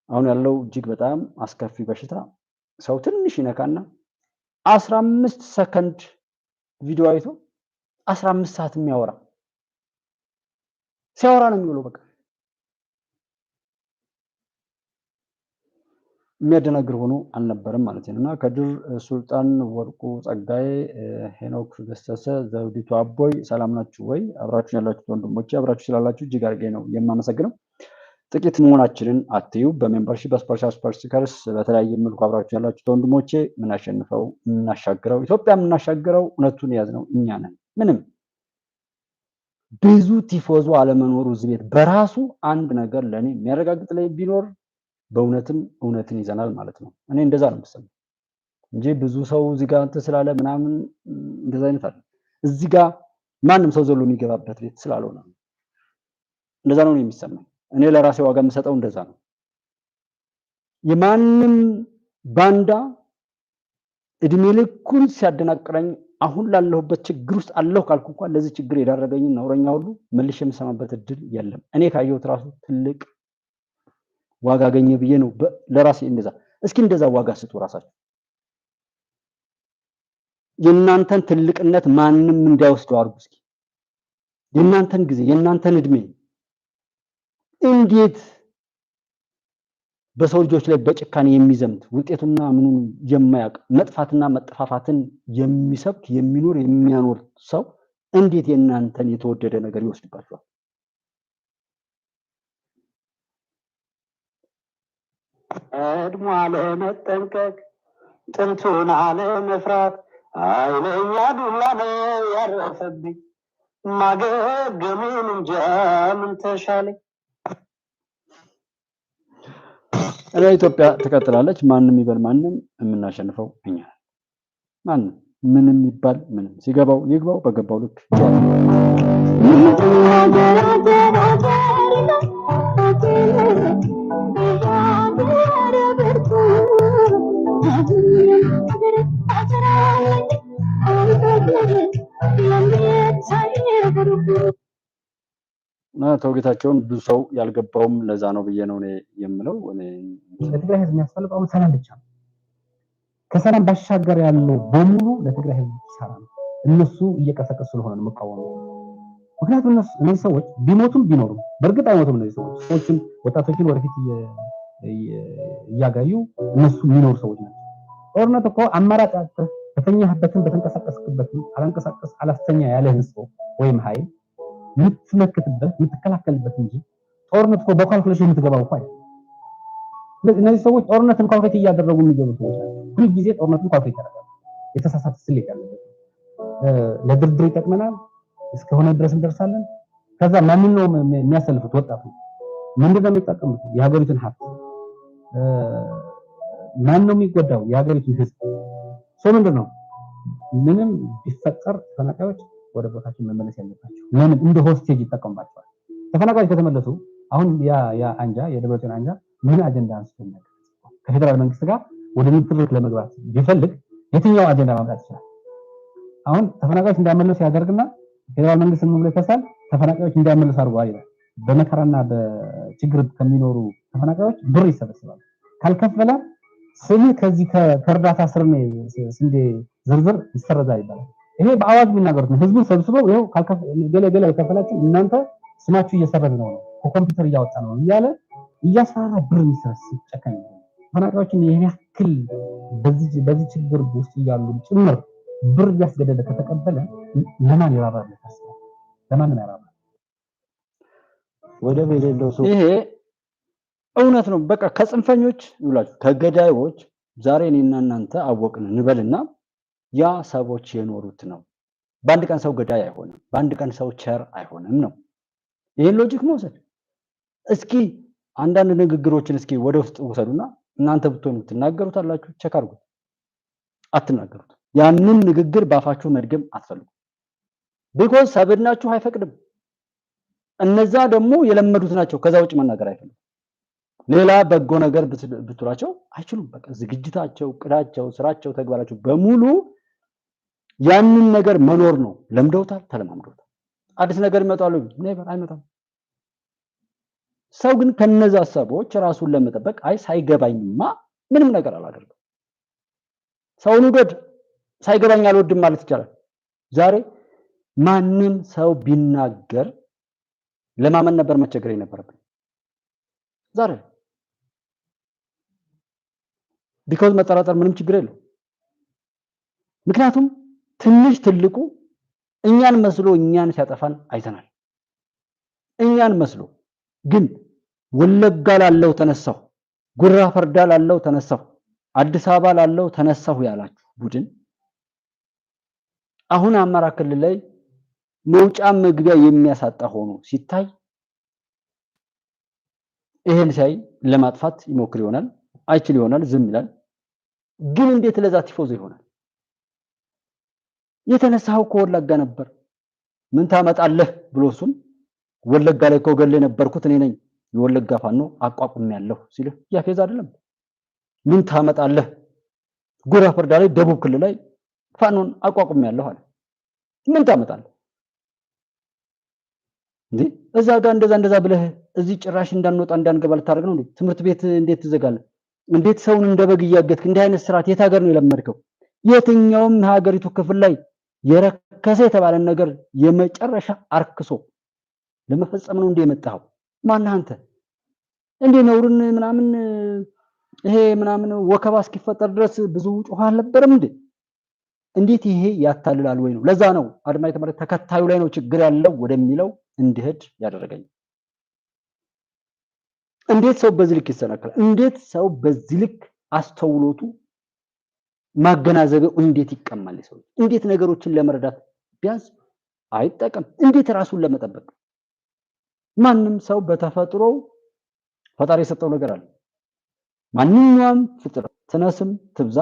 አሁን ያለው እጅግ በጣም አስከፊ በሽታ ሰው ትንሽ ይነካና 15 ሰከንድ ቪዲዮ አይቶ 15 ሰዓት የሚያወራ ሲያወራ ነው የሚውለው። በቃ የሚያደናግር ሆኖ አልነበረም ማለት ነው። እና ከድር ሱልጣን፣ ወርቁ ጸጋዬ፣ ሄኖክ ገሰሰ፣ ዘውዲቱ አቦይ ሰላም ናችሁ ወይ? አብራችሁ ያላችሁ ወንድሞቼ አብራችሁ ስላላችሁ እጅግ አድርጌ ነው የማመሰግነው። ጥቂት መሆናችንን አትዩ። በሜምበርሺፕ በስፐርሲከርስ በተለያየ መልኩ አብራችሁ ያላችሁ ወንድሞቼ የምናሸንፈው የምናሻግረው ኢትዮጵያ የምናሻግረው እውነቱን የያዝነው እኛ ነን። ምንም ብዙ ቲፎዞ አለመኖሩ እዚህ ቤት በራሱ አንድ ነገር ለኔ የሚያረጋግጥ ላይ ቢኖር በእውነትም እውነትን ይዘናል ማለት ነው። እኔ እንደዛ ነው የምሰማው እንጂ ብዙ ሰው እዚህ ጋር እንትን ስላለ ምናምን እንደዛ አይነት አይደለም። እዚህ ጋር ማንም ሰው ዘሎ የሚገባበት ቤት ስላልሆነ እንደዛ ነው የሚሰማው። እኔ ለራሴ ዋጋ የምሰጠው እንደዛ ነው። የማንም ባንዳ እድሜ ልኩን ሲያደናቅረኝ አሁን ላለሁበት ችግር ውስጥ አለሁ ካልኩ እንኳን ለዚህ ችግር የዳረገኝ ነውረኛ ሁሉ መልሼ የምሰማበት እድል የለም። እኔ ካየሁት ራሱ ትልቅ ዋጋ አገኘ ብዬ ነው ለራሴ እንደዛ። እስኪ እንደዛ ዋጋ ስጡ ራሳችሁ። የእናንተን ትልቅነት ማንም እንዳይወስደው አድርጉ። እስኪ የእናንተን ጊዜ የእናንተን እድሜ እንዴት በሰው ልጆች ላይ በጭካኔ የሚዘምት ውጤቱና ምኑን የማያውቅ መጥፋትና መጠፋፋትን የሚሰብክ የሚኖር የሚያኖር ሰው እንዴት የእናንተን የተወደደ ነገር ይወስድባችኋል? ቀድሞ አለመጠንቀቅ ጥንቱን አለመፍራት ኃይለኛ ዱላ ነው ያረፈብኝ ማገገምን እንጃ ምን ተሻለኝ። ኢትዮጵያ ትቀጥላለች። ማንም ይበል ማንም የምናሸንፈው እኛ ማንም ምንም ይባል ምንም ሲገባው ይግባው በገባው ልክ ተውጌታቸውን ብዙ ሰው ያልገባውም ለዛ ነው ብዬ ነው የምለው። ለትግራይ ህዝብ የሚያስፈልገው ሰላም ብቻ ነው። ከሰላም ባሻገር ያለው በሙሉ ለትግራይ ህዝብ ሰላም እነሱ እየቀሰቀሱ ስለሆነ ነው መቃወሙ። ምክንያቱም እነዚህ ሰዎች ቢሞቱም ቢኖሩም በእርግጥ አይሞቱም። እነዚህ ሰዎችን ወጣቶችን ወደፊት እያጋዩ እነሱ የሚኖሩ ሰዎች ናቸው። ጦርነት እኮ አማራጭ በተኛህበትን በተንቀሳቀስክበትን አላንቀሳቀስ አላስተኛ ያለህን ሰው ወይም ኃይል የምትመክትበት የምትከላከልበት እንጂ ጦርነት እኮ በካልኩሌሽን የምትገባው እኮ አይደለም። እነዚህ ሰዎች ጦርነትን ካልኩሌት እያደረጉ የሚገቡ ሰዎች ናቸው። ሁሉ ጊዜ ጦርነትን ካልኩሌት ያደርጋሉ። የተሳሳተ ስሌት ያለበት ለድርድር ይጠቅመናል እስከሆነ ድረስ እንደርሳለን። ከዛ ማንን ነው የሚያሰልፉት? ወጣቱ ምንድን ነው የሚጠቀሙት? የሀገሪቱን ሀብት ማን ነው የሚጎዳው? የሀገሪቱን ህዝብ ሰው ምንድን ነው ምንም ቢፈጠር ተፈናቃዮች ወደ ቦታቸው መመለስ ያለባቸው ለምን እንደ ሆስቴጅ ይጠቀምባቸዋል። ተፈናቃዮች ከተመለሱ አሁን ያ አንጃ የደብረጽዮን አንጃ ምን አጀንዳ አንስተኛል? ከፌደራል መንግስት ጋር ወደ ንትርክ ለመግባት ቢፈልግ የትኛው አጀንዳ ማምጣት ይችላል? አሁን ተፈናቃዮች እንዳይመለሱ ያደርግና ፌደራል መንግስት ምን ብሎ ይከሳል? ተፈናቃዮች እንዳይመለሱ አድርጓል ይላል። በመከራና በችግር ከሚኖሩ ተፈናቃዮች ብር ይሰበስባል። ካልከፈለ ስልህ ከዚህ ከእርዳታ ስር ነው ስንዴ ዝርዝር ይሰረዛል ይባላል። ይሄ በአዋጅ የሚናገሩት ነው። ህዝቡን ሰብስበው ይሄው ገለ ከፈላችሁ እናንተ ስማችሁ እየሰረዝ ነው ኮምፒውተር እያወጣ ነው እያለ እያስፈራራ ብር የሚሰበስብ ጨካኝ ነው። ተፈናቃዮችን ይሄን ያክል በዚህ ችግር ውስጥ እያሉ ጭምር ብር እያስገደደ ከተቀበለ ለማን ይራራል? ለማን ይራራል? ወደ በሌለው ሰው ይሄ እውነት ነው። በቃ ከጽንፈኞች ይውላችሁ ከገዳዮች ዛሬ እኔና እናንተ አወቅን እንበልና ያ ሰዎች የኖሩት ነው። በአንድ ቀን ሰው ገዳይ አይሆንም። በአንድ ቀን ሰው ቸር አይሆንም ነው። ይሄን ሎጂክ መውሰድ እስኪ አንዳንድ ንግግሮችን እስኪ ወደ ውስጥ ወሰዱና እናንተ ብትሆኑ ትናገሩታላችሁ። ቸክ አድርጉት። አትናገሩት። ያንን ንግግር ባፋችሁ መድገም አትፈልጉ። ቢኮዝ ሰብናችሁ አይፈቅድም። እነዛ ደግሞ የለመዱት ናቸው። ከዛ ውጭ መናገር አይፈልጉም። ሌላ በጎ ነገር ብትሏቸው አይችሉም። በቃ ዝግጅታቸው፣ ቅዳቸው፣ ስራቸው፣ ተግባራቸው በሙሉ ያንን ነገር መኖር ነው። ለምደውታል፣ ተለማምደውታል። አዲስ ነገር ይመጣሉ ኔቨር አይመጣም። ሰው ግን ከነዛ ሰዎች ራሱን ለመጠበቅ አይ ሳይገባኝማ ምንም ነገር አላደርግም። ሰውን ውደድ ሳይገባኝ አልወድም ማለት ይቻላል። ዛሬ ማንም ሰው ቢናገር ለማመን ነበር መቸገር የነበረብን ዛሬ ቢኮዝ መጠራጠር ምንም ችግር የለው ምክንያቱም ትንሽ ትልቁ እኛን መስሎ እኛን ሲያጠፋን አይተናል እኛን መስሎ ግን ወለጋ ላለው ተነሳው ጉራ ፈርዳ ላለው ተነሳው አዲስ አበባ ላለው ተነሳው ያላችሁ ቡድን አሁን አማራ ክልል ላይ መውጫ መግቢያ የሚያሳጣ ሆኖ ሲታይ ይሄን ሳይ ለማጥፋት ይሞክር ይሆናል አይችል ይሆናል ዝም ይላል ግን እንዴት ለዛ ቲፎዞ ይሆናል የተነሳው ከወለጋ ነበር ምን ታመጣለህ ብሎሱም ወለጋ ላይ ኮገል ነበርኩት እኔ ነኝ የወለጋ ፋኖ አቋቁም ያለው ሲል ያፌዝ አይደለም ምን ታመጣለህ ጉራ ፈርዳ ላይ ደቡብ ክልል ላይ ፋኖን አቋቁም ያለው አለ ምን ታመጣለህ እንዴ እዛ ጋር እንደዛ ብለህ እዚህ ጭራሽ እንዳንወጣ እንዳንገባ ልታረግ ነው እንዴ ትምህርት ቤት እንዴት ትዘጋለህ እንዴት ሰውን እንደበግ ያገትክ እንደ አይነት ስርዓት የት ሀገር ነው የለመድከው የትኛውም ሀገሪቱ ክፍል ላይ የረከሰ የተባለ ነገር የመጨረሻ አርክሶ ለመፈጸም ነው እንደ የመጣው ማን አንተ እንዴ ነውርን ምናምን ይሄ ምናምን ወከባ እስኪፈጠር ድረስ ብዙ ጮህ አልነበረም እንዴ እንዴት ይሄ ያታልላል ወይ ነው ለዛ ነው አድማይ ተከታዩ ላይ ነው ችግር ያለው ወደሚለው እንዲሄድ ያደረገኝ እንዴት ሰው በዚህ ልክ ይሰናከላል እንዴት ሰው በዚህ ልክ አስተውሎቱ ማገናዘበው እንዴት ይቀማል ሰው እንዴት ነገሮችን ለመረዳት ቢያንስ አይጠቀም እንዴት ራሱን ለመጠበቅ ማንንም ሰው በተፈጥሮ ፈጣሪ የሰጠው ነገር አለ ማንኛውም ፍጥረት ተነስም ትብዛ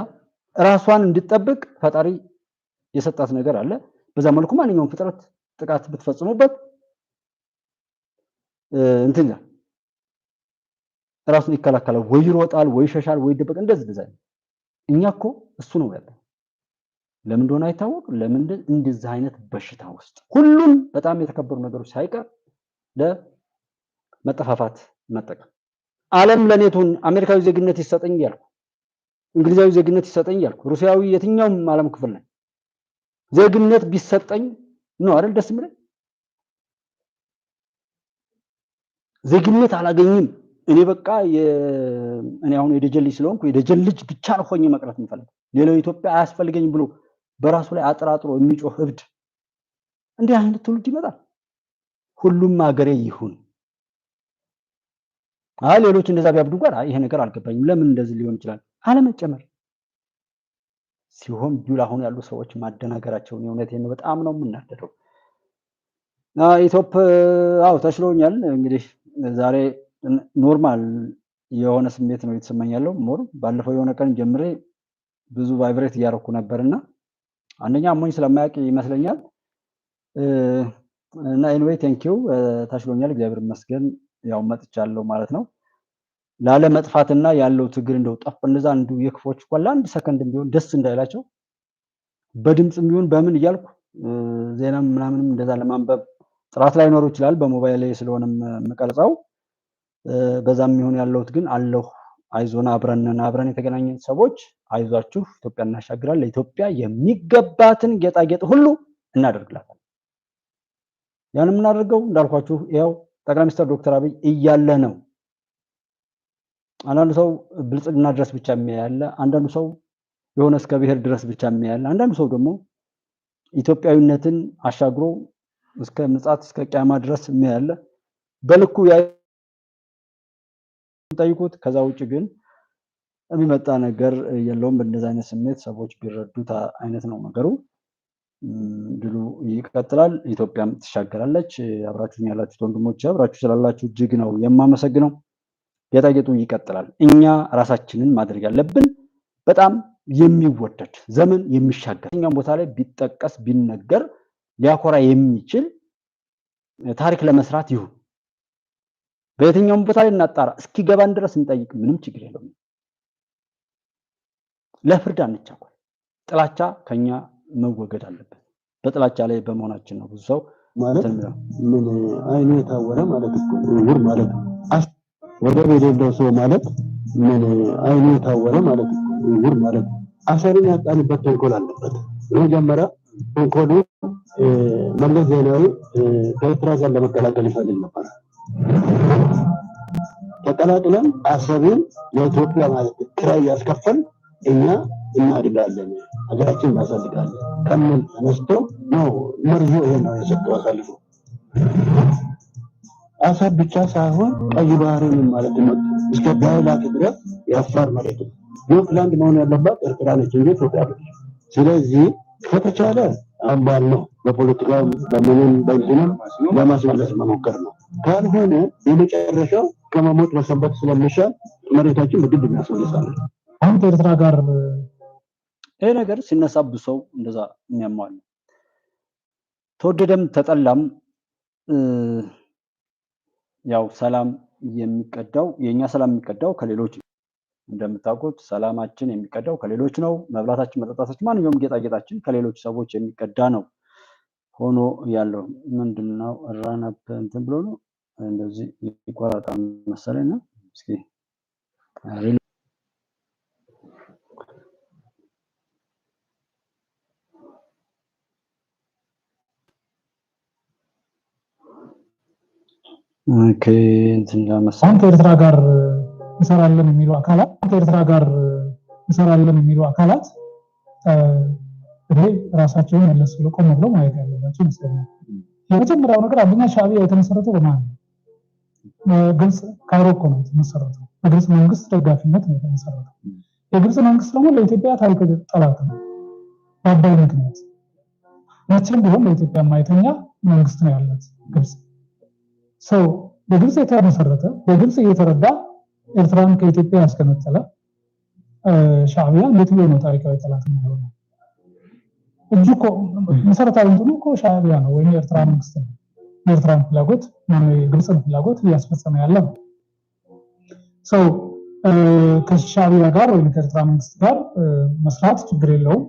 ራሷን እንድትጠብቅ ፈጣሪ የሰጣት ነገር አለ በዛ መልኩ ማንኛውም ፍጥረት ጥቃት ብትፈጽሙበት እንትና ራሱን ይከላከላል ወይ ይሮጣል ወይ ይሸሻል ወይ ይደበቅ እንደዚህ እኛኮ እሱ ነው ያለው ለምን እንደሆነ አይታወቅ ለምን እንደዚህ አይነት በሽታ ውስጥ ሁሉም በጣም የተከበሩ ነገሮች ሳይቀር ለመጠፋፋት መጠቀም ዓለም ለኔቱን አሜሪካዊ ዜግነት ይሰጠኝ ያልኩ እንግሊዛዊ ዜግነት ይሰጠኝ ያልኩ ሩሲያዊ የትኛውም ዓለም ክፍል ላይ ዜግነት ቢሰጠኝ ነው አይደል ደስ የሚለኝ ዜግነት አላገኝም እኔ በቃ እኔ አሁን የደጀል ልጅ ስለሆንኩ የደጀል ልጅ ብቻ ነው ሆኜ መቅረት የምፈልገው ሌላው ኢትዮጵያ አያስፈልገኝም ብሎ በራሱ ላይ አጥራጥሮ የሚጮህ እብድ እንዴ አይነት ትውልድ ይመጣል ሁሉም ሀገሬ ይሁን ሌሎች እንደዛ ቢያብዱ ጋር ይሄ ነገር አልገባኝም ለምን እንደዚህ ሊሆን ይችላል አለመጨመር ሲሆን ዱላ አሁን ያሉ ሰዎች ማደናገራቸው ነው እውነቴን ነው በጣም ነው የምናደደው ኢትዮጵያ ተሽሎኛል እንግዲህ ዛሬ ኖርማል የሆነ ስሜት ነው የተሰማኝ ያለው ሞር ባለፈው የሆነ ቀን ጀምሬ ብዙ ቫይብሬት ያረኩ ነበርና አንደኛ አሞኝ ስለማያውቅ ይመስለኛል እና ኤኒዌይ ቴንኪው ተሽሎኛል እግዚአብሔር ይመስገን ያው መጥቻለሁ ማለት ነው ላለ መጥፋትና ያለው ትግል እንደው ጠፍ እንደዛ አንዱ የክፎች ቆላ አንድ ሰከንድ ቢሆን ደስ እንዳይላቸው በድምጽም ቢሆን በምን ይያልኩ ዜናም ምናምንም እንደዛ ለማንበብ ጥራት ላይ ኖር ይችላል በሞባይል ላይ ስለሆነም መቀርጻው በዛም ይሁን ያለውት ግን አለው አይዞና አብረን የተገናኘን ሰዎች አይዟችሁ ኢትዮጵያ እናሻግራለን ለኢትዮጵያ የሚገባትን ጌጣጌጥ ሁሉ እናደርግላታለን ያን እናደርገው እንዳልኳችሁ ያው ጠቅላይ ሚኒስትር ዶክተር አብይ እያለ ነው አንዳንዱ ሰው ብልጽግና ድረስ ብቻ የሚያያለ አንዳንዱ ሰው የሆነ እስከ ብሔር ድረስ ብቻ የሚያያለ አንዳንዱ ሰው ደግሞ ኢትዮጵያዊነትን አሻግሮ እስከ ምጽአት እስከ ቂያማ ድረስ የሚያያለ በልኩ ጠይቁት ከዛ ውጭ ግን የሚመጣ ነገር የለውም እንደዛ አይነት ስሜት ሰዎች ቢረዱት አይነት ነው ነገሩ ድሉ ይቀጥላል ኢትዮጵያም ትሻገራለች አብራችሁ ያላችሁ ወንድሞች አብራችሁ ስላላችሁ እጅግ ነው የማመሰግነው ጌጣጌጡ ይቀጥላል እኛ ራሳችንን ማድረግ ያለብን በጣም የሚወደድ ዘመን የሚሻገር እኛም ቦታ ላይ ቢጠቀስ ቢነገር ሊያኮራ የሚችል ታሪክ ለመስራት ይሁን በየትኛውም ቦታ ላይ እናጣራ እስኪገባን ድረስ እንጠይቅ ምንም ችግር የለውም ለፍርድ አንቻኮል ጥላቻ ከኛ መወገድ አለበት በጥላቻ ላይ በመሆናችን ነው ብዙ ሰው ማለት ምን አይኑ የታወረ ማለት ነው ማለት ወደ ቤደለው ሰው ማለት ምን አይኑ የታወረ ማለት ነው ማለት አሸርን ያጣንበት ተንኮል አለበት መጀመሪያ እንኮዱ መለስ ዜናዊ ከኤርትራ ጋር ለመቀላቀል ይፈልግ ነበር። ተቀላቅለን አሰብን ለኢትዮጵያ ማለት ኪራይ ያስከፈል እኛ እናድጋለን ሀገራችን እናሳድጋለን ከምን ተነስቶ ነው መርዞ ይሄ ነው የሰጠው አሳልፎ። አሰብ ብቻ ሳይሆን ቀይ ባህርን ማለት ነው እስከ ዳይላክ ድረስ የአፋር መሬት ነው። ዩክላንድ መሆን ያለባት ኤርትራ ነች እንጂ ኢትዮጵያ አይደለም። ስለዚህ ከተቻለ አምባል ነው በፖለቲካው በምንም በእንትንም ለማስመለስ መሞከር ነው። ካልሆነ የመጨረሻው ከመሞት መሰንበት ስለሚሻል መሬታችን በግድ እናስመልሳለን። አሁን ከኤርትራ ጋር ይሄ ነገር ሲነሳብ ሰው እንደዛ የሚያማው ተወደደም ተጠላም ያው ሰላም የሚቀዳው የኛ ሰላም የሚቀዳው ከሌሎች እንደምታውቁት ሰላማችን የሚቀዳው ከሌሎች ነው። መብላታችን፣ መጠጣታችን፣ ማንኛውም ጌጣጌጣችን ከሌሎች ሰዎች የሚቀዳ ነው ሆኖ ያለው ምንድነው ራናፕ እንትን ብሎ ነው እንደዚህ ይቆራጣ መሰለኝ ነው። እስኪ ኦኬ እንትን ለመሰለኝ ከኤርትራ ጋር እንሰራለን የሚሉ አካላት ይሄ ራሳቸውን መለስ ብሎ ቆም ብሎ ማየት ያለባቸው ይመስለኛል። የመጀመሪያው ነገር አንደኛ ሻዕቢያ የተመሰረተው በማን ነው? ግብጽ ካይሮ እኮ ነው የተመሰረተው። በግብጽ መንግስት ደጋፊነት ነው የተመሰረተው። የግብጽ መንግስት ደግሞ ለኢትዮጵያ ታሪካዊ ጠላት ነው። በአባይ ምክንያት መቼም ቢሆን ለኢትዮጵያ የማይተኛ መንግስት ነው ያላት ግብጽ። ሰው በግብጽ የተመሰረተ በግብጽ እየተረዳ ኤርትራን ከኢትዮጵያ ያስቀመጠለ ሻዕቢያ እንዴት ብሎ ነው ታሪካዊ ጠላት ነው? እጁ እኮ መሰረታዊ እንትኑ እኮ ሻዕቢያ ነው ወይም የኤርትራ መንግስት ነው። የኤርትራን ፍላጎት ማለት የግብጽን ፍላጎት እያስፈጸመ ያለ ነው። ሰው ከሻዕቢያ ጋር ወይም ከኤርትራ መንግስት ጋር መስራት ችግር የለውም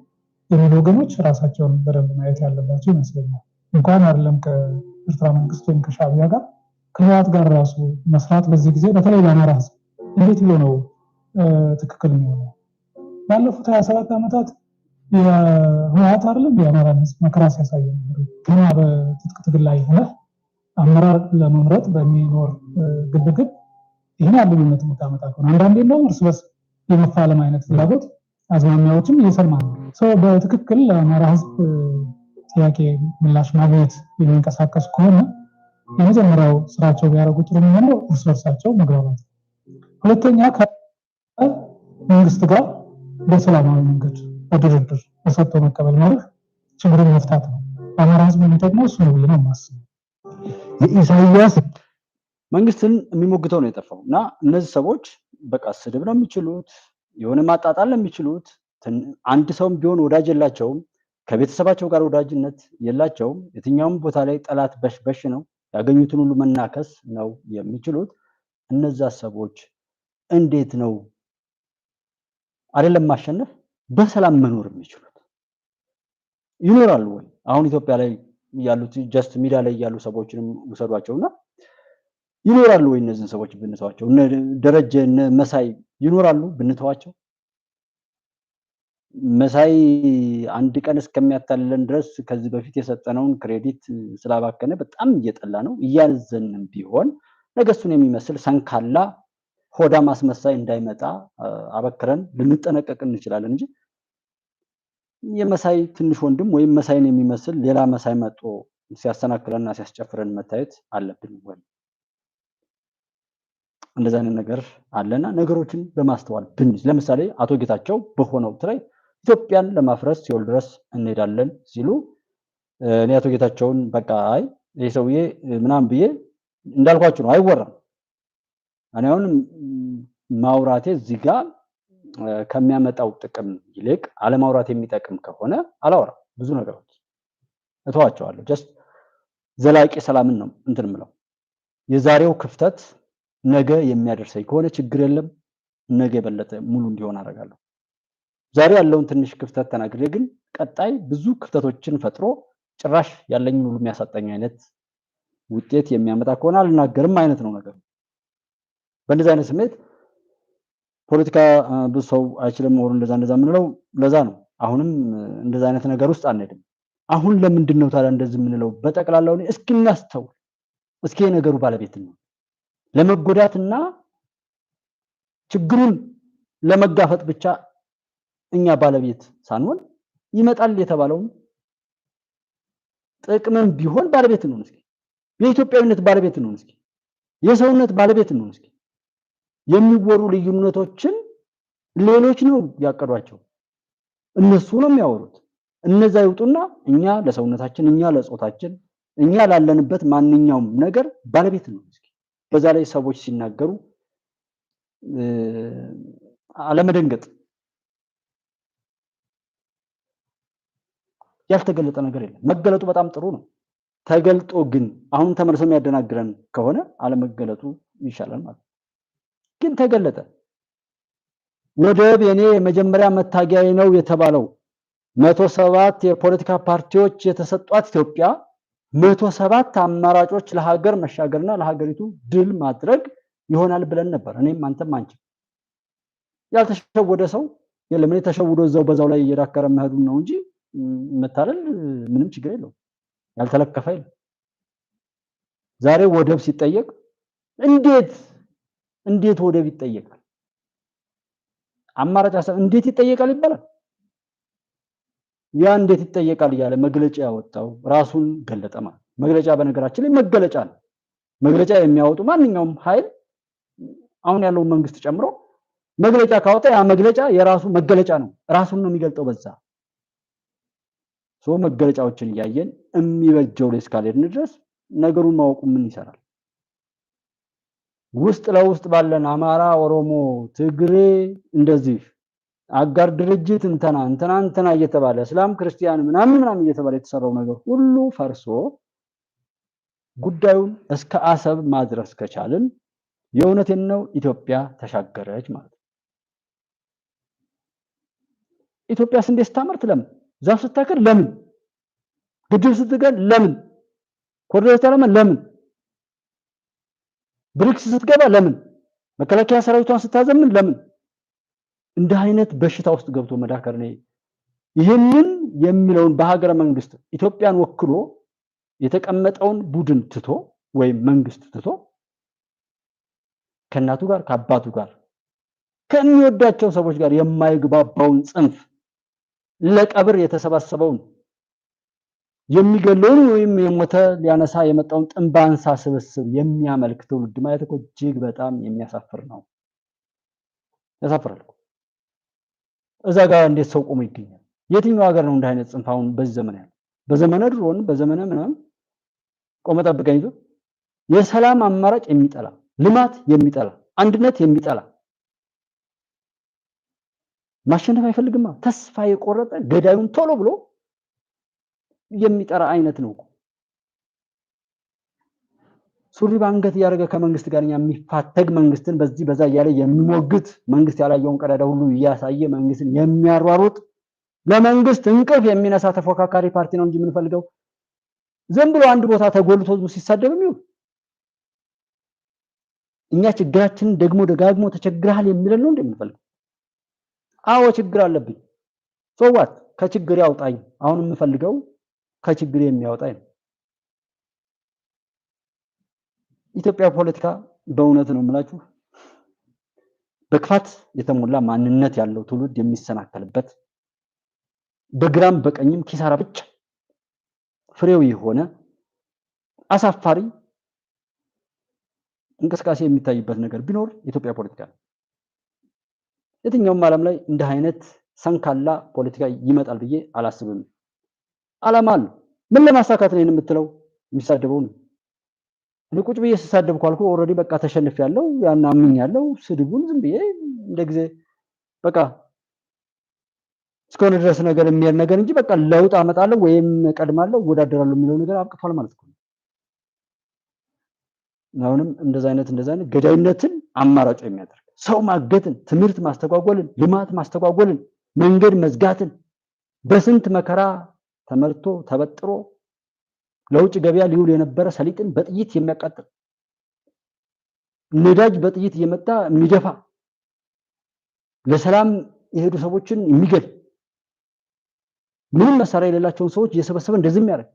የሚሉ ወገኖች ራሳቸውን በደንብ ማየት ያለባቸው ይመስለኛል። እንኳን አይደለም ከኤርትራ መንግስት ወይም ከሻዕቢያ ጋር ከህወሓት ጋር ራሱ መስራት በዚህ ጊዜ በተለይ በአማራ ህዝብ እንዴት ብሎ ነው ትክክል የሚሆነው? ባለፉት 27 ዓመታት የህወሓት አይደለም የአማራ ህዝብ መከራ ሲያሳይ ነበር። ገና በትጥቅ ትግል ላይ ሆነ አመራር ለመምረጥ በሚኖር ግብግብ ይሄን ያለበት መጣመጣ ነው። አንዳንዴ ነው እርስ በርስ የመፋለም አይነት ፍላጎት አዝማሚያዎችም እየሰማን ነው። ሰው በትክክል ለአማራ ህዝብ ጥያቄ ምላሽ ማግኘት የሚንቀሳቀስ ከሆነ የመጀመሪያው ስራቸው ቢያደርጉ ጥሩ ነው እርስ በርሳቸው መግባባት። ሁለተኛ ከመንግስት ጋር በሰላማዊ መንገድ በድርድር በሰጥቶ መቀበል ማለት ችግሩን መፍታት ነው። አማራ ህዝብ የሚጠቅመው እሱ ነው ብለን ማስበው። የኢሳያስ መንግስትን የሚሞግተው ነው የጠፋው እና እነዚህ ሰዎች በቃ ስድብ ነው የሚችሉት፣ የሆነ ማጣጣል ነው የሚችሉት። አንድ ሰውም ቢሆን ወዳጅ የላቸውም፣ ከቤተሰባቸው ጋር ወዳጅነት የላቸውም። የትኛውም ቦታ ላይ ጠላት በሽ ነው፣ ያገኙትን ሁሉ መናከስ ነው የሚችሉት። እነዛ ሰዎች እንዴት ነው አይደለም ማሸነፍ በሰላም መኖር የሚችሉት? ይኖራሉ ወይ? አሁን ኢትዮጵያ ላይ ያሉት ጀስት ሚዲያ ላይ ያሉ ሰዎችንም ውሰዷቸውና ይኖራሉ ወይ? እነዚህን ሰዎች ብንተዋቸው እነ ደረጀ እነ መሳይ ይኖራሉ ብንተዋቸው? መሳይ አንድ ቀን እስከሚያታልለን ድረስ ከዚህ በፊት የሰጠነውን ክሬዲት ስላባከነ በጣም እየጠላ ነው። እያዘንም ቢሆን ነገሱን የሚመስል ሰንካላ ሆዳ ማስመሳይ እንዳይመጣ አበክረን ልንጠነቀቅ እንችላለን እንጂ የመሳይ ትንሽ ወንድም ወይም መሳይን የሚመስል ሌላ መሳይ መጥቶ ሲያሰናክለንና ሲያስጨፍረን መታየት አለብን ወይ? እንደዛ አይነት ነገር አለና ነገሮችን በማስተዋል ብንይዝ፣ ለምሳሌ አቶ ጌታቸው በሆነው ትራይ ኢትዮጵያን ለማፍረስ ሲኦል ድረስ እንሄዳለን ሲሉ እኔ አቶ ጌታቸውን በቃ አይ ይሄ ሰውዬ ምናምን ብዬ እንዳልኳችሁ ነው አይወራም። እኔ አሁን ማውራቴ እዚህ ጋር ከሚያመጣው ጥቅም ይልቅ አለማውራት የሚጠቅም ከሆነ አላወራም። ብዙ ነገሮች እተዋቸዋለሁ። ጀስት ዘላቂ ሰላምን ነው እንትን ምለው። የዛሬው ክፍተት ነገ የሚያደርሰኝ ከሆነ ችግር የለም፣ ነገ የበለጠ ሙሉ እንዲሆን አደርጋለሁ። ዛሬ ያለውን ትንሽ ክፍተት ተናግሬ ግን ቀጣይ ብዙ ክፍተቶችን ፈጥሮ ጭራሽ ያለኝን ሁሉ የሚያሳጣኝ አይነት ውጤት የሚያመጣ ከሆነ አልናገርም አይነት ነው ነገሩ። በእንደዚህ አይነት ስሜት ፖለቲካ ብዙ ሰው አይችልም ወር እንደዛ የምንለው ለዛ ነው። አሁንም እንደዛ አይነት ነገር ውስጥ አንሄድም። አሁን ለምንድን ነው ታዲያ እንደዚህ የምንለው? በጠቅላላው እስኪ እናስተውል። እስኪ የነገሩ ባለቤት ነው ለመጎዳትና ችግሩን ለመጋፈጥ ብቻ እኛ ባለቤት ሳንሆን ይመጣል የተባለው ጥቅምም ቢሆን ባለቤት ነው። እስኪ የኢትዮጵያዊነት ባለቤት ነው። እስኪ የሰውነት ባለቤት ነው። እስኪ የሚወሩ ልዩነቶችን ሌሎች ነው ያቀዷቸው፣ እነሱ ነው የሚያወሩት። እነዛ ይውጡና እኛ ለሰውነታችን፣ እኛ ለጾታችን፣ እኛ ላለንበት ማንኛውም ነገር ባለቤት ነው። እስኪ በዛ ላይ ሰዎች ሲናገሩ አለመደንገጥ። ያልተገለጠ ነገር የለም። መገለጡ በጣም ጥሩ ነው። ተገልጦ ግን አሁን ተመልሶ የሚያደናግረን ከሆነ አለመገለጡ ይሻላል ማለት ነው። ግን ተገለጠ። ወደብ የኔ የመጀመሪያ መታገያዬ ነው የተባለው 107 የፖለቲካ ፓርቲዎች የተሰጧት ኢትዮጵያ 107 አማራጮች ለሀገር መሻገርና ለሀገሪቱ ድል ማድረግ ይሆናል ብለን ነበር። እኔም አንተም አንቺም። ያልተሸወደ ሰው የለም። እኔ ተሸውዶ በዛው ላይ እየዳከረ መሄዱን ነው እንጂ መታለል ምንም ችግር የለውም። ያልተለከፈ የለም። ዛሬ ወደብ ሲጠየቅ እንዴት ወደብ ይጠየቃል? አማራጭ ሀሳብ እንዴት ይጠየቃል ይባላል። ያ እንዴት ይጠየቃል እያለ መግለጫ ያወጣው ራሱን ገለጠ ማለት። መግለጫ በነገራችን ላይ መገለጫ ነው። መግለጫ የሚያወጡ ማንኛውም ኃይል አሁን ያለውን መንግስት ጨምሮ መግለጫ ካወጣ ያ መግለጫ የራሱ መገለጫ ነው። ራሱን ነው የሚገልጠው በዛ። መገለጫዎችን እያየን የሚበጀው ላይ እስካልሄድን ድረስ ነገሩን ማወቁ ምን ይሰራል? ውስጥ ለውስጥ ባለን አማራ፣ ኦሮሞ፣ ትግሬ እንደዚህ አጋር ድርጅት እንትና እየተባለ እስላም ክርስቲያን ምናምን እየተባለ የተሰራው ነገር ሁሉ ፈርሶ ጉዳዩን እስከ አሰብ ማድረስ ከቻልን የእውነቴን ነው ኢትዮጵያ ተሻገረች ማለት ነው። ኢትዮጵያ ስንዴ ስታመርት ለምን? ዛፍ ስትተክል ለምን? ግድብ ስትገል ለምን? ኮሪደር ስትለማ ለምን? ብሪክስ ስትገባ ለምን? መከላከያ ሰራዊቷን ስታዘምን ለምን? እንደ አይነት በሽታ ውስጥ ገብቶ መዳከር ነው። ይህንን የሚለውን በሀገረ መንግስት ኢትዮጵያን ወክሎ የተቀመጠውን ቡድን ትቶ ወይም መንግስት ትቶ ከእናቱ ጋር ከአባቱ ጋር ከሚወዳቸው ሰዎች ጋር የማይግባባውን ጽንፍ ለቀብር የተሰባሰበውን የሚገለውን ወይም የሞተ ሊያነሳ የመጣውን ጥንባንሳ ስብስብ የሚያመልክ ትውልድ ማየት እኮ እጅግ በጣም የሚያሳፍር ነው። ያሳፍራል። እዛ ጋር እንዴት ሰው ቆሞ ይገኛል? የትኛው ሀገር ነው እንደ አይነት ጽንፍ አሁን በዚህ ዘመን ያለው? በዘመነ ድሮን በዘመነ ምናምን ቆመ ጠብቀኝ ይዞ የሰላም አማራጭ የሚጠላ ልማት የሚጠላ አንድነት የሚጠላ ማሸነፍ አይፈልግማ። ተስፋ የቆረጠ ገዳዩን ቶሎ ብሎ የሚጠራ አይነት ነው። ሱሪ ባንገት ያደረገ ከመንግስት ጋር የሚፋተግ መንግስትን በዚህ በዛ ያለ የሚሞግት መንግስት ያላየውን ቀዳዳ ሁሉ እያሳየ መንግስትን የሚያሯሩጥ ለመንግስት እንቅፍ የሚነሳ ተፎካካሪ ፓርቲ ነው እንጂ የምንፈልገው ዝም ብሎ አንድ ቦታ ተጎልቶ ሲሳደብም ይሁን እኛ ችግራችንን ደግሞ ደጋግሞ ተቸግረሃል የሚለን ነው እንደምንፈልገው። አዎ ችግር አለብኝ። ሶዋት ከችግር ያውጣኝ። አሁን የምፈልገው ከችግር የሚያወጣኝ ነው። ኢትዮጵያ ፖለቲካ በእውነት ነው የምላችሁ በክፋት የተሞላ ማንነት ያለው ትውልድ የሚሰናከልበት በግራም በቀኝም ኪሳራ ብቻ ፍሬው የሆነ አሳፋሪ እንቅስቃሴ የሚታይበት ነገር ቢኖር ኢትዮጵያ ፖለቲካ ነው። የትኛውም ዓለም ላይ እንደ አይነት ሰንካላ ፖለቲካ ይመጣል ብዬ አላስብም። ዓላማ አለው። ምን ለማሳካት ነው የምትለው? የሚሳደበው ነው። እኔ ቁጭ ብዬ ስሳደብ ካልኩ ኦሬዲ በቃ ተሸንፌያለሁ፣ ያን አምኛለሁ። ስድቡን ዝም ብዬ እንደ ጊዜ በቃ እስከሆነ ድረስ ነገር የሚያል ነገር እንጂ በቃ ለውጥ አመጣለሁ ወይም ቀድማለሁ ወዳደራለሁ የሚለው ነገር አብቅቷል ማለት ነው። አሁንም እንደዛ አይነት ገዳይነትን አማራጭ የሚያደርግ ሰው ማገትን፣ ትምህርት ማስተጓጎልን፣ ልማት ማስተጓጎልን፣ መንገድ መዝጋትን በስንት መከራ ተመርቶ ተበጥሮ ለውጭ ገበያ ሊውል የነበረ ሰሊጥን በጥይት የሚያቃጥል ነዳጅ በጥይት እየመጣ የሚደፋ ለሰላም የሄዱ ሰዎችን የሚገል ምንም መሳሪያ የሌላቸውን ሰዎች እየሰበሰበ እንደዚህ የሚያደርግ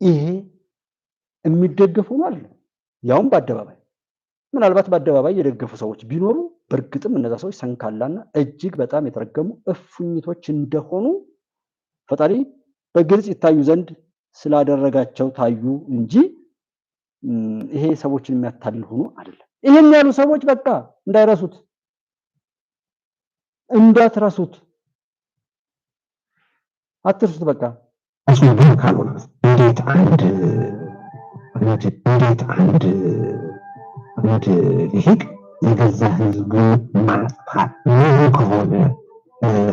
ይሄ የሚደገፉ ነው አይደለም። ያውም በአደባባይ ምናልባት በአደባባይ የደገፉ ሰዎች ቢኖሩ በእርግጥም እነዛ ሰዎች ሰንካላና እጅግ በጣም የተረገሙ እፉኝቶች እንደሆኑ ፈጣሪ በግልጽ ይታዩ ዘንድ ስላደረጋቸው ታዩ እንጂ ይሄ ሰዎችን የሚያታልል ሆኖ አይደለም። ይሄን ያሉ ሰዎች በቃ እንዳይረሱት እንዳትረሱት አትርሱት። በቃ አስነብብ ካልሆነ እንዴት አንድ ሊቅ የገዛ ህዝቡን ማጥፋት ምን ከሆነ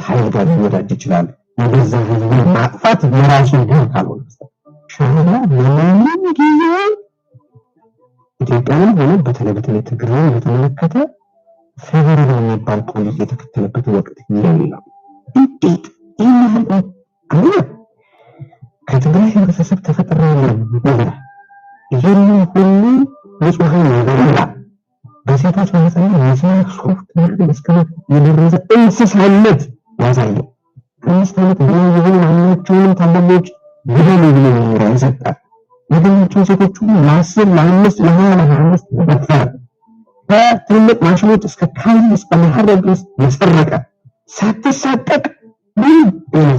ኃይል ጋር ሊወዳጅ ይችላል። የገዛ ህዝቡን ማጥፋት የራሱ ግን ካልሆነ ሻዕቢያ በምንም ጊዜ ኢትዮጵያንም ሆነ በተለይ ትግራይን በተመለከተ ፌቨራል የሚባል ፖሊሲ የተከተለበት ወቅት የለም። እንዴት ይህን ከትግራይ ህብረተሰብ ተፈጥሮ ይላል ይህን ሁሉ ንጹሐን ይበላ በሴቶች ማህፀን የዘር ሶፍትዌር መስከረት የደረሰ እንስሳነት ያሳያል። 5 ዓመት የሆኑ ማናቸውንም ታላላቆች ግደሉ ብሎ መመሪያ ይሰጣል። ያገኛቸው ሴቶች ሁሉ ለ10 ለ5 ለ20 መድፈር በትልቅ ማሽኖች እስከ ካሊ እስከ መሐረብ ድረስ የሰረቀ ሳትሳቀቅ ምን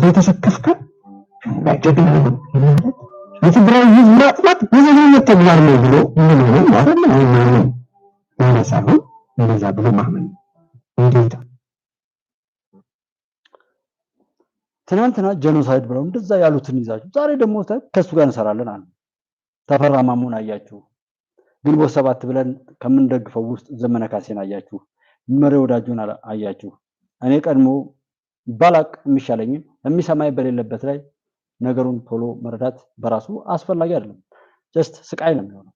የተሰከፍከ ጀግና ነው ማለት የትግራይ ህዝብ ማጥፋት የዘመናት ተግባር ነው ብሎ ምን ነው ማለት ነው ሳይሆን እንደዛ ብሎ ማመን እንዴት ትናንትና ጄኖሳይድ ብለው እንደዛ ያሉትን ይዛችሁ ዛሬ ደግሞ ከሱ ጋር እንሰራለን አሉ። ተፈራ ማሞን አያችሁ፣ ግንቦት 7 ብለን ከምንደግፈው ውስጥ ዘመነ ካሴን አያችሁ፣ መሪ ወዳጁን አያችሁ። እኔ ቀድሞ ባላቅ የሚሻለኝ የሚሰማይ በሌለበት ላይ ነገሩን ቶሎ መረዳት በራሱ አስፈላጊ አይደለም። ጀስት ስቃይ ነው የሚሆነው።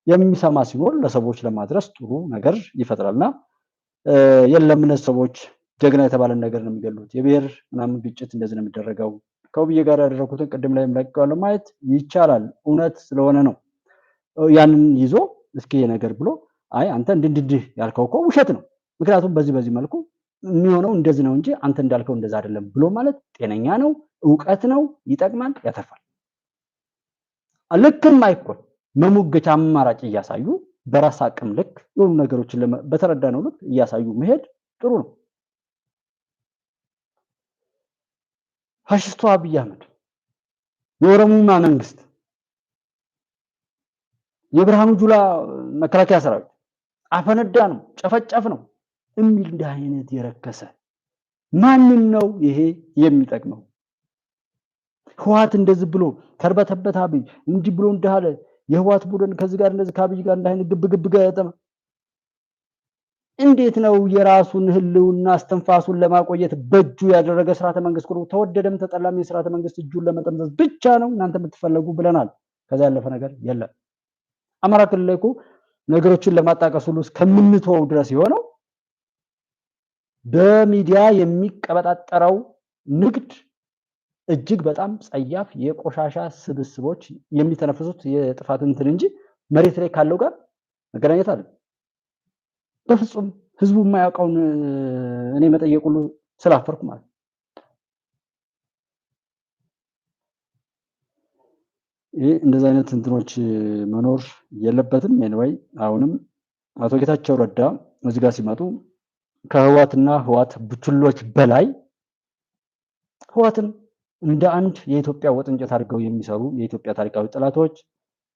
የሚሰማ ሲኖር ለሰዎች ለማድረስ ጥሩ ነገር ይፈጥራልና የለም እነዚህ ሰዎች ጀግና የተባለን ነገር ነው የሚገሉት። የብሔር ምናምን ግጭት እንደዚህ ነው የሚደረገው። ከውብዬ ጋር ያደረኩትን ቅድም ላይ ለቀቀዋለሁ ማየት ይቻላል። እውነት ስለሆነ ነው። ያንን ይዞ እስኪ ነገር ብሎ አይ አንተ እንድንድህ ያልከው እኮ ውሸት ነው፣ ምክንያቱም በዚህ መልኩ የሚሆነው እንደዚህ ነው እንጂ አንተ እንዳልከው እንደዛ አይደለም ብሎ ማለት ጤነኛ ነው፣ ዕውቀት ነው፣ ይጠቅማል፣ ያተርፋል። ልክም አይኮን መሞገቻ አማራጭ እያሳዩ በራስ አቅም ልክ የሆኑ ነገሮችን በተረዳነው ልክ እያሳዩ መሄድ ጥሩ ነው። ፋሽስቱ አብይ አህመድ የኦሮሞማ መንግስት የብርሃኑ ጁላ መከላከያ ሰራዊት አፈነዳ ነው ጨፈጨፍ ነው የሚል እንዲህ አይነት የረከሰ ማንን ነው ይሄ የሚጠቅመው? ህዋት እንደዚህ ብሎ ተርበተበት አብይ እንዲህ ብሎ እንዳለ የህዋት ቡድን ከዚህ ጋር እንደዚህ ከአብይ ጋር እንዳይነ ግብግብ ገጠመ። እንዴት ነው የራሱን ህልውና አስተንፋሱን ለማቆየት በእጁ ያደረገ ስርዓተ መንግስት ሁሉ ተወደደም ተጠላም የስርዓተ መንግስት እጁን ለመጠምዘዝ ብቻ ነው እናንተ የምትፈልጉ ብለናል። ከዛ ያለፈ ነገር የለም። አማራ ክልል ላይ እኮ ነገሮችን ለማጣቀስ ሁሉ እስከምንተወው ድረስ የሆነው በሚዲያ የሚቀበጣጠረው ንግድ እጅግ በጣም ጸያፍ የቆሻሻ ስብስቦች የሚተነፍሱት የጥፋት እንትን እንጂ መሬት ላይ ካለው ጋር መገናኘት አለ። በፍጹም ህዝቡ የማያውቀውን እኔ መጠየቅ ሁሉ ስላፈርኩ ማለት ይሄ እንደዛ አይነት እንትኖች መኖር የለበትም። ኤኒዌይ አሁንም አቶ ጌታቸው ረዳ እዚህ ጋር ሲመጡ ከህዋትና ህዋት ቡችሎች በላይ ህዋትን እንደ አንድ የኢትዮጵያ ወጥንጨት አድርገው የሚሰሩ የኢትዮጵያ ታሪካዊ ጠላቶች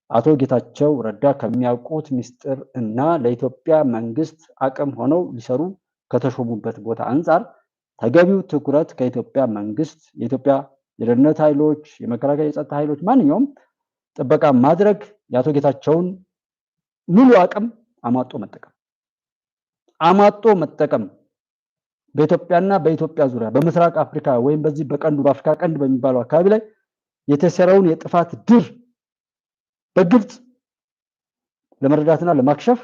አቶ ጌታቸው ረዳ ከሚያውቁት ሚስጥር እና ለኢትዮጵያ መንግስት አቅም ሆነው ሊሰሩ ከተሾሙበት ቦታ አንፃር ተገቢው ትኩረት ከኢትዮጵያ መንግስት፣ የኢትዮጵያ የደህንነት ኃይሎች፣ የመከላከያ የጸጥታ ኃይሎች ማንኛውም ጥበቃ ማድረግ የአቶ ጌታቸውን ሙሉ አቅም አማጦ መጠቀም በኢትዮጵያና በኢትዮጵያ ዙሪያ በምስራቅ አፍሪካ ወይም በዚህ በቀንዱ በአፍሪካ ቀንድ በሚባለው አካባቢ ላይ የተሰራውን የጥፋት ድር በግልጽ ለመረዳትና ለማክሸፍ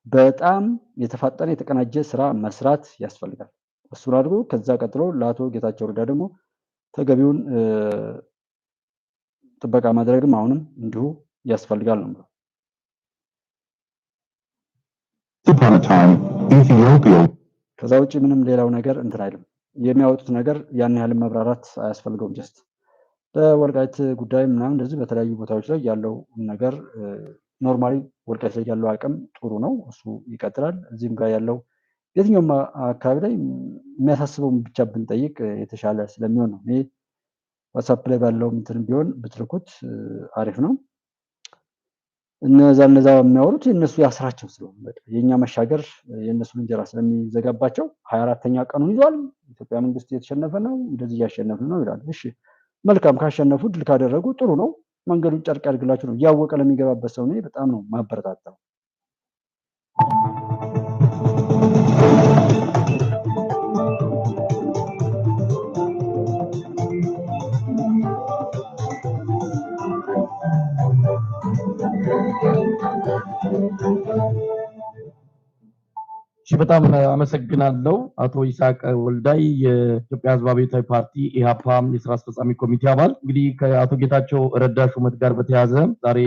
በጣም የተፋጠነ የተቀናጀ ስራ መስራት ያስፈልጋል። እሱን አድርጎ ከዛ ቀጥሎ ለአቶ ጌታቸው ረዳ ደግሞ ተገቢውን ጥበቃ ማድረግም አሁንም እንዲሁ ያስፈልጋል ነው። ከዛ ውጪ ምንም ሌላው ነገር እንትን አይልም። የሚያወጡት ነገር ያን ያህል መብራራት አያስፈልገውም። ጀስት በወልቃይት ጉዳይ ምናምን እንደዚህ በተለያዩ ቦታዎች ላይ ያለው ነገር ኖርማሊ ወልቃይት ላይ ያለው አቅም ጥሩ ነው፣ እሱ ይቀጥላል። እዚህም ጋር ያለው የትኛውም አካባቢ ላይ የሚያሳስበው ብቻ ብንጠይቅ የተሻለ ስለሚሆን ነው። ይሄ ዋትስአፕ ላይ ባለው እንትን ቢሆን ብትልኩት አሪፍ ነው። እነዛ የሚያወሩት የእነሱ ያስራቸው ስለሆነ በቃ የኛ መሻገር የእነሱን እንጀራ ስለሚዘጋባቸው 24ኛ ቀኑን ይዟል። ኢትዮጵያ መንግስት እየተሸነፈ ነው፣ እንደዚህ እያሸነፍን ነው ይላል። እሺ መልካም፣ ካሸነፉ ድል ካደረጉ ጥሩ ነው። መንገዱን ጨርቅ ያድርግላችሁ ነው። እያወቀ ለሚገባበት ሰው ነው በጣም ነው ማበረታታው። በጣም አመሰግናለሁ አቶ ይስሐቅ ወልዳይ የኢትዮጵያ ሕዝባዊ አብዮታዊ ፓርቲ ኢህአፓ የስራ አስፈጻሚ ኮሚቴ አባል። እንግዲህ ከአቶ ጌታቸው ረዳ ሹመት ጋር በተያያዘ ዛሬ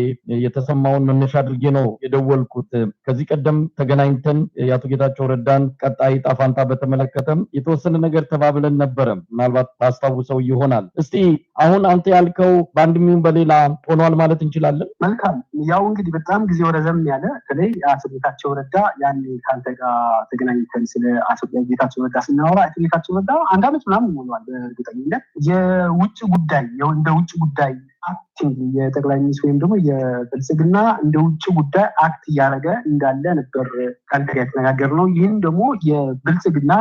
የተሰማውን መነሻ አድርጌ ነው የደወልኩት። ከዚህ ቀደም ተገናኝተን የአቶ ጌታቸው ረዳን ቀጣይ ዕጣ ፈንታ በተመለከተም የተወሰነ ነገር ተባብለን ነበረ። ምናልባት ታስታውሰው ይሆናል። እስቲ አሁን አንተ ያልከው በአንድም ይሁን በሌላ ሆኗል ማለት እንችላለን? መልካም። ያው እንግዲህ በጣም ጊዜ ረዘም ያለ በተለይ አቶ ጌታቸው ረዳ ያን ካንተ ጋር ተገናኝተን ስለ አቶ ጌታቸው ረዳ ስናወራ አቶ ጌታቸው ረዳ 1 ዓመት ምናምን ሆኗል። በእርግጠኝነት የውጭ ጉዳይ እንደ ውጭ ጉዳይ አክቲንግ የጠቅላይ ሚኒስትር ወይም ደግሞ የብልጽግና እንደ ውጭ ጉዳይ አክት እያደረገ እንዳለ ነበር ካንተ ጋር የተነጋገርነው። ይህን ደግሞ የብልጽግና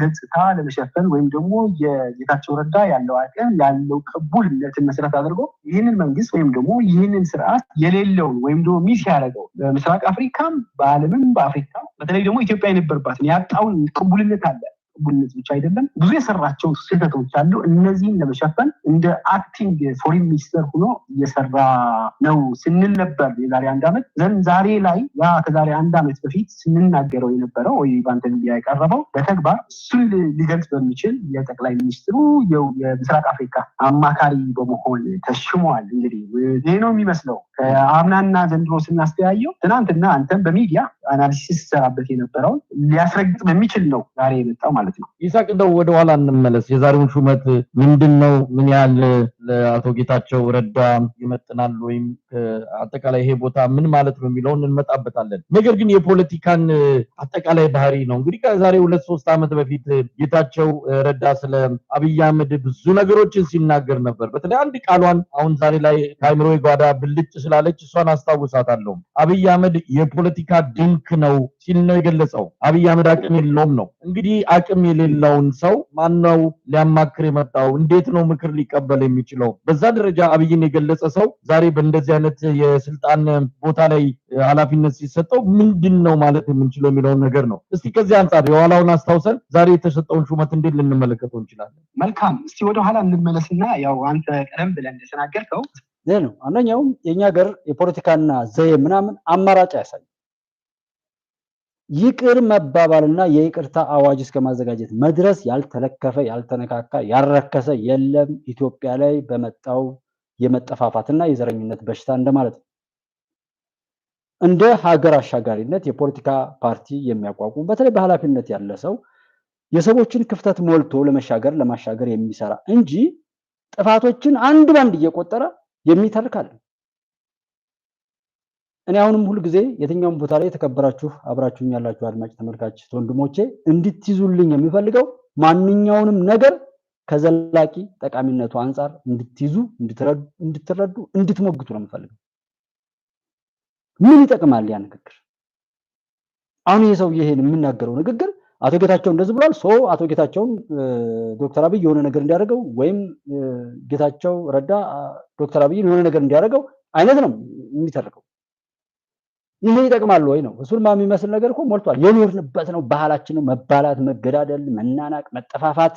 ገጽታ ለመሸፈን ወይም ደግሞ የጌታቸው ረዳ ያለው አቅም ያለው ቅቡልነትን መሰረት አድርጎ ይህንን መንግስት ወይም ደግሞ ይህንን ስርዓት የሌለውን ወይም ደግሞ ሚስ ያደረገው በምስራቅ አፍሪካም በዓለምም በአፍሪካ በተለይ ደግሞ ኢትዮጵያ የነበረባትን ያጣውን ቅቡልነት አለ። ቅቡልነት ብቻ አይደለም፣ ብዙ የሰራቸው ስህተቶች አሉ። እነዚህን ለመሸፈን እንደ አክቲንግ ፎሪን ሚኒስተር ሆኖ እየሰራ ነው ስንል ነበር የዛሬ 1 ዓመት። ዛሬ ላይ ያ ከዛሬ 1 ዓመት በፊት ስንናገረው የነበረው ወይ ባንተ ሚዲያ የቀረበው በተግባር እሱን ሊገልጽ በሚችል የጠቅላይ ሚኒስትሩ የምስራቅ አፍሪካ አማካሪ በመሆን ተሽሟል። እንግዲህ ይሄ ነው የሚመስለው። ከአምናና ዘንድሮ ስናስተያየው ትናንትና አንተም በሚዲያ አናሊሲስ ሰራበት የነበረውን ሊያስረግጥ በሚችል ነው ዛሬ የመጣው ማለት ነው። ይስሐቅ እንደው ወደ ኋላ እንመለስ። የዛሬውን ሹመት ምንድነው? ምን ያህል ለአቶ ጌታቸው ረዳ ይመጥናል ወይም አጠቃላይ ይሄ ቦታ ምን ማለት ነው የሚለውን እንመጣበታለን። ነገር ግን የፖለቲካን አጠቃላይ ባህሪ ነው። እንግዲህ ከዛሬ 2-3 ዓመት በፊት ጌታቸው ረዳ ስለ አብይ አህመድ ብዙ ነገሮችን ሲናገር ነበር። በተለይ አንድ ቃሏን አሁን ዛሬ ላይ ከአይምሮ ጓዳ ብልጭ ስላለች እሷን አስታውሳታለሁ። አብይ አህመድ የፖለቲካ ድንክ ነው ሲል ነው የገለጸው። አብይ አህመድ አቅም የለውም ነው። እንግዲህ አቅም የሌለውን ሰው ማነው ሊያማክር የመጣው? እንዴት ነው ምክር ሊቀበል የሚችለው? በዛ ደረጃ አብይን የገለጸ ሰው ዛሬ በእንደዚህ አይነት የስልጣን ቦታ ላይ ኃላፊነት ሲሰጠው ምንድነው ማለት የምንችለው የሚለውን ነገር ነው። እስቲ ከዚህ አንጻር የኋላውን አስታውሰን ዛሬ የተሰጠውን ሹመት እንዴት ልንመለከተው እንችላለን? መልካም። እስቲ ወደ ኋላ እንመለስና ያው አንተ ቀደም ብለን እንደተናገርከው ይሄ ነው አንደኛው የኛ ሀገር የፖለቲካና ዘዬ ምናምን አማራጭ ያሳይ ይቅር መባባልና የይቅርታ አዋጅ እስከ ማዘጋጀት መድረስ ያልተለከፈ ያልተነካካ ያረከሰ የለም ኢትዮጵያ ላይ በመጣው የመጠፋፋትና የዘረኝነት በሽታ እንደማለት ነው። እንደ ሀገር አሻጋሪነት የፖለቲካ ፓርቲ የሚያቋቁም በተለይ በኃላፊነት ያለ ሰው የሰዎችን ክፍተት ሞልቶ ለማሻገር የሚሰራ እንጂ ጥፋቶችን አንድ ባንድ እየቆጠረ የሚተርካል። እኔ አሁንም ሁሉ ጊዜ የትኛውም ቦታ ላይ የተከበራችሁ አብራችሁኝ ያላችሁ አድማጭ ተመልካች ወንድሞቼ እንድትይዙልኝ የሚፈልገው ማንኛውንም ነገር ከዘላቂ ጠቃሚነቱ አንፃር እንድትይዙ፣ እንድትረዱ፣ እንድትሞግቱ ነው የምፈልገው። ምን ይጠቅማል ያ ንግግር? አሁን ይሄ ሰው ይሄን የሚናገረው ንግግር አቶ ጌታቸው እንደዚህ ብሏል፣ አቶ ጌታቸውን ዶክተር አብይ የሆነ ነገር እንዲያደርገው ወይም ጌታቸው ረዳ ዶክተር አብይ የሆነ ነገር እንዲያደርገው አይነት ነው የሚተርከው። ይሄ ይጠቅማል ወይ ነው? እሱን የሚመስል ነገር እኮ ሞልቷል። የኖርንበት ነው፣ ባህላችን ነው። መባላት፣ መገዳደል፣ መናናቅ፣ መጠፋፋት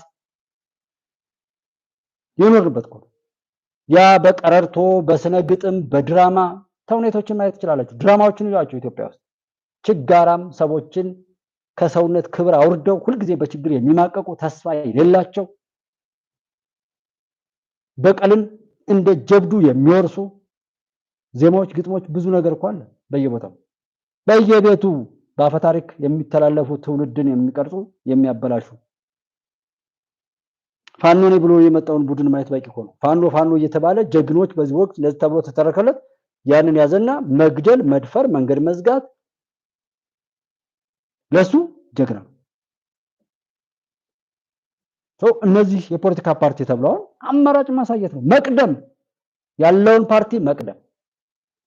የኖርንበት እኮ ያ በቀረርቶ በስነ ግጥም በድራማ ተውኔቶችን ማየት ትችላላችሁ። ድራማዎችን ይሏቸው ኢትዮጵያ ውስጥ ችጋራም ሰዎችን ከሰውነት ክብር አውርደው ሁልጊዜ በችግር የሚማቀቁ ተስፋ የሌላቸው በቀልን እንደ ጀብዱ የሚወርሱ ዜማዎች፣ ግጥሞች ብዙ ነገር እኮ አለ በየቦታው በየቤቱ በአፈታሪክ የሚተላለፉ ትውልድን የሚቀርጹ የሚያበላሹ ፋኖ ነኝ ብሎ የመጣውን ቡድን ማየት በቂ ሆኖ ፋኖ እየተባለ ጀግኖች በዚህ ወቅት ለዚህ ተብሎ ተተረከለት ያንን ያዘና መግደል፣ መድፈር፣ መንገድ መዝጋት ለሱ ጀግና ነው። እነዚህ የፖለቲካ ፓርቲ ተብለዋል አማራጭ ማሳየት ነው። መቅደም ያለውን ፓርቲ መቅደም።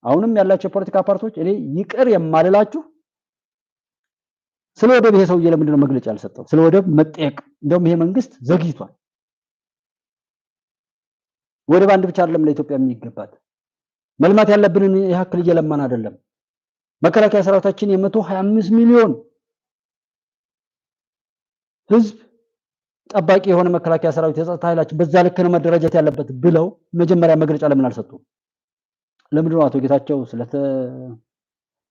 አሁንም ያላቸው የፖለቲካ ፓርቲዎች እኔ ይቅር የማልላችሁ ስለ ወደብ ይሄ ሰውዬ ለምንድን ነው መግለጫ ያልሰጠው? ስለ ወደብ መጠየቅ እንደውም ይሄ መንግስት ዘግይቷል። ወደብ አንድ ብቻ አይደለም ለኢትዮጵያ የሚገባት መልማት ያለብንን ያክል እየለማን አይደለም። መከላከያ ሰራዊታችን የ125 ሚሊዮን ህዝብ ጠባቂ የሆነ መከላከያ ሰራዊት የጸጥታ ኃይላችን በዛ ልክ ነው መደራጀት ያለበት ብለው መጀመሪያ መግለጫ ለምን አልሰጡም? ለምንድን ነው አቶ ጌታቸው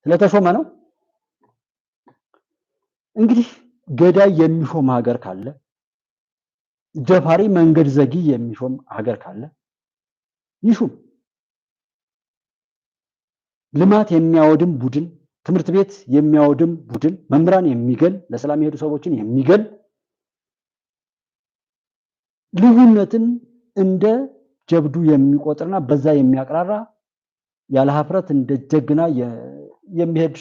ስለተሾመ ነው? እንግዲህ ገዳይ የሚሾም ሀገር ካለ ደፋሪ መንገድ ዘጊ የሚሾም ሀገር ካለ ይሹም። ልማት የሚያወድም ቡድን፣ ትምህርት ቤት የሚያወድም ቡድን፣ መምህራን የሚገል፣ ለሰላም የሄዱ ሰዎችን የሚገል፣ ልዩነትን እንደ ጀብዱ የሚቆጥርና በዛ የሚያቀራራ ያለ ሀፍረት እንደ ጀግና የሚሄድ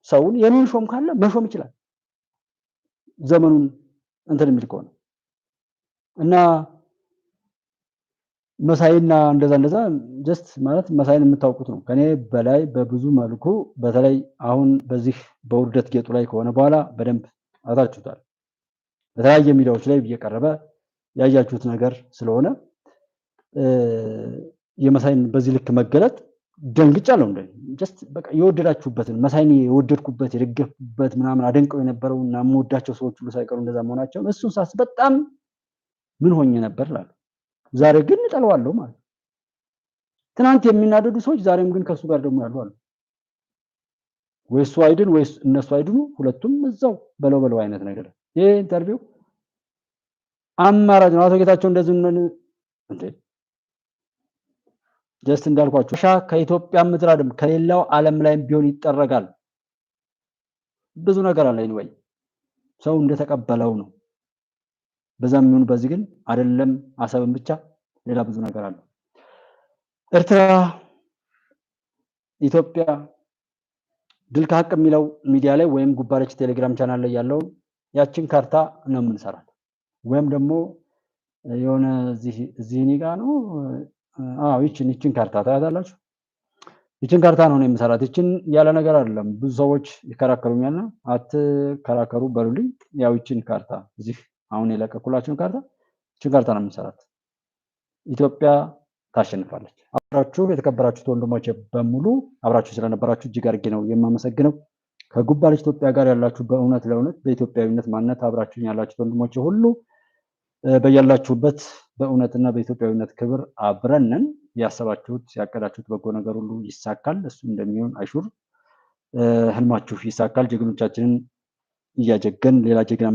ሰውን የሚሾም ካለ መሾም ይችላል። ዘመኑን እንትን የሚል ከሆነ እና መሳይና እንደዛ ጀስት ማለት መሳይን የምታውቁት ነው ከኔ በላይ በብዙ መልኩ በተለይ አሁን በዚህ በውርደት ጌጡ ላይ ከሆነ በኋላ በደንብ አታችሁታል። በተለያየ ሚዲያዎች ላይ እየቀረበ ያያችሁት ነገር ስለሆነ የመሳይን በዚህ ልክ መገለጥ ደንግጫለሁ። እንደ ጀስት በቃ የወደዳችሁበትን መሳይን የወደድኩበት የደገፍኩበት ምናምን አደንቀው የነበረውና የምወዳቸው ሰዎች ሁሉ ሳይቀሩ እንደዛ መሆናቸው እሱን ሳስብ በጣም ምን ሆኜ ነበር ላሉ ዛሬ ግን እጠለዋለሁ ማለት ነው። ትናንት የሚናደዱ ሰዎች ዛሬም ግን ከሱ ጋር ደግሞ ያሉ አሉ። ወይስ አይድን ወይስ እነሱ አይድኑ፣ ሁለቱም እዛው በለው አይነት ነገር። ይሄ ኢንተርቪው አማራጭ ነው። አቶ ጌታቸው እንደዚህ እንደ ጀስት እንዳልኳችሁ ከኢትዮጵያ ምድር አይደለም ከሌላው ዓለም ላይም ቢሆን ይጠረጋል። ብዙ ነገር አለ ወይ ሰው እንደተቀበለው ነው። በዛም ይሁን በዚህ ግን አይደለም አሰብን ብቻ ሌላ ብዙ ነገር አለ። ኤርትራ ኢትዮጵያ ድል ከሀቅ የሚለው ሚዲያ ላይ ወይም ጉባለች ቴሌግራም ቻናል ላይ ያለው ያችን ካርታ ነው የምንሰራት። ወይም ደግሞ የሆነ እዚህ ኒጋ ነው ይችን ካርታ ታያታላችሁ። ይችን ካርታ ነው የምሰራት። ይችን ያለ ነገር አይደለም። ብዙ ሰዎች ይከራከሩኛልና አትከራከሩ በሉልኝ። ያው ይችን ካርታ እዚህ አሁን የለቀኩላችሁን ካርታ ይችን ካርታ ነው የምሰራት። ኢትዮጵያ ታሸንፋለች። አብራችሁ የተከበራችሁት ወንድሞቼ በሙሉ አብራችሁ ስለነበራችሁ እጅግ አድርጌ ነው የማመሰግነው። ከጉባለች ኢትዮጵያ ጋር ያላችሁ በእውነት ለእውነት በኢትዮጵያዊነት ማንነት አብራችሁ ያላችሁት ወንድሞቼ ሁሉ በያላችሁበት በእውነትና በኢትዮጵያዊነት ክብር አብረንን ያሰባችሁት ያቀዳችሁት በጎ ነገር ሁሉ ይሳካል። እሱ እንደሚሆን አይሹር ህልማችሁ ይሳካል። ጀግኖቻችንን እያጀገን ሌላ ጀግና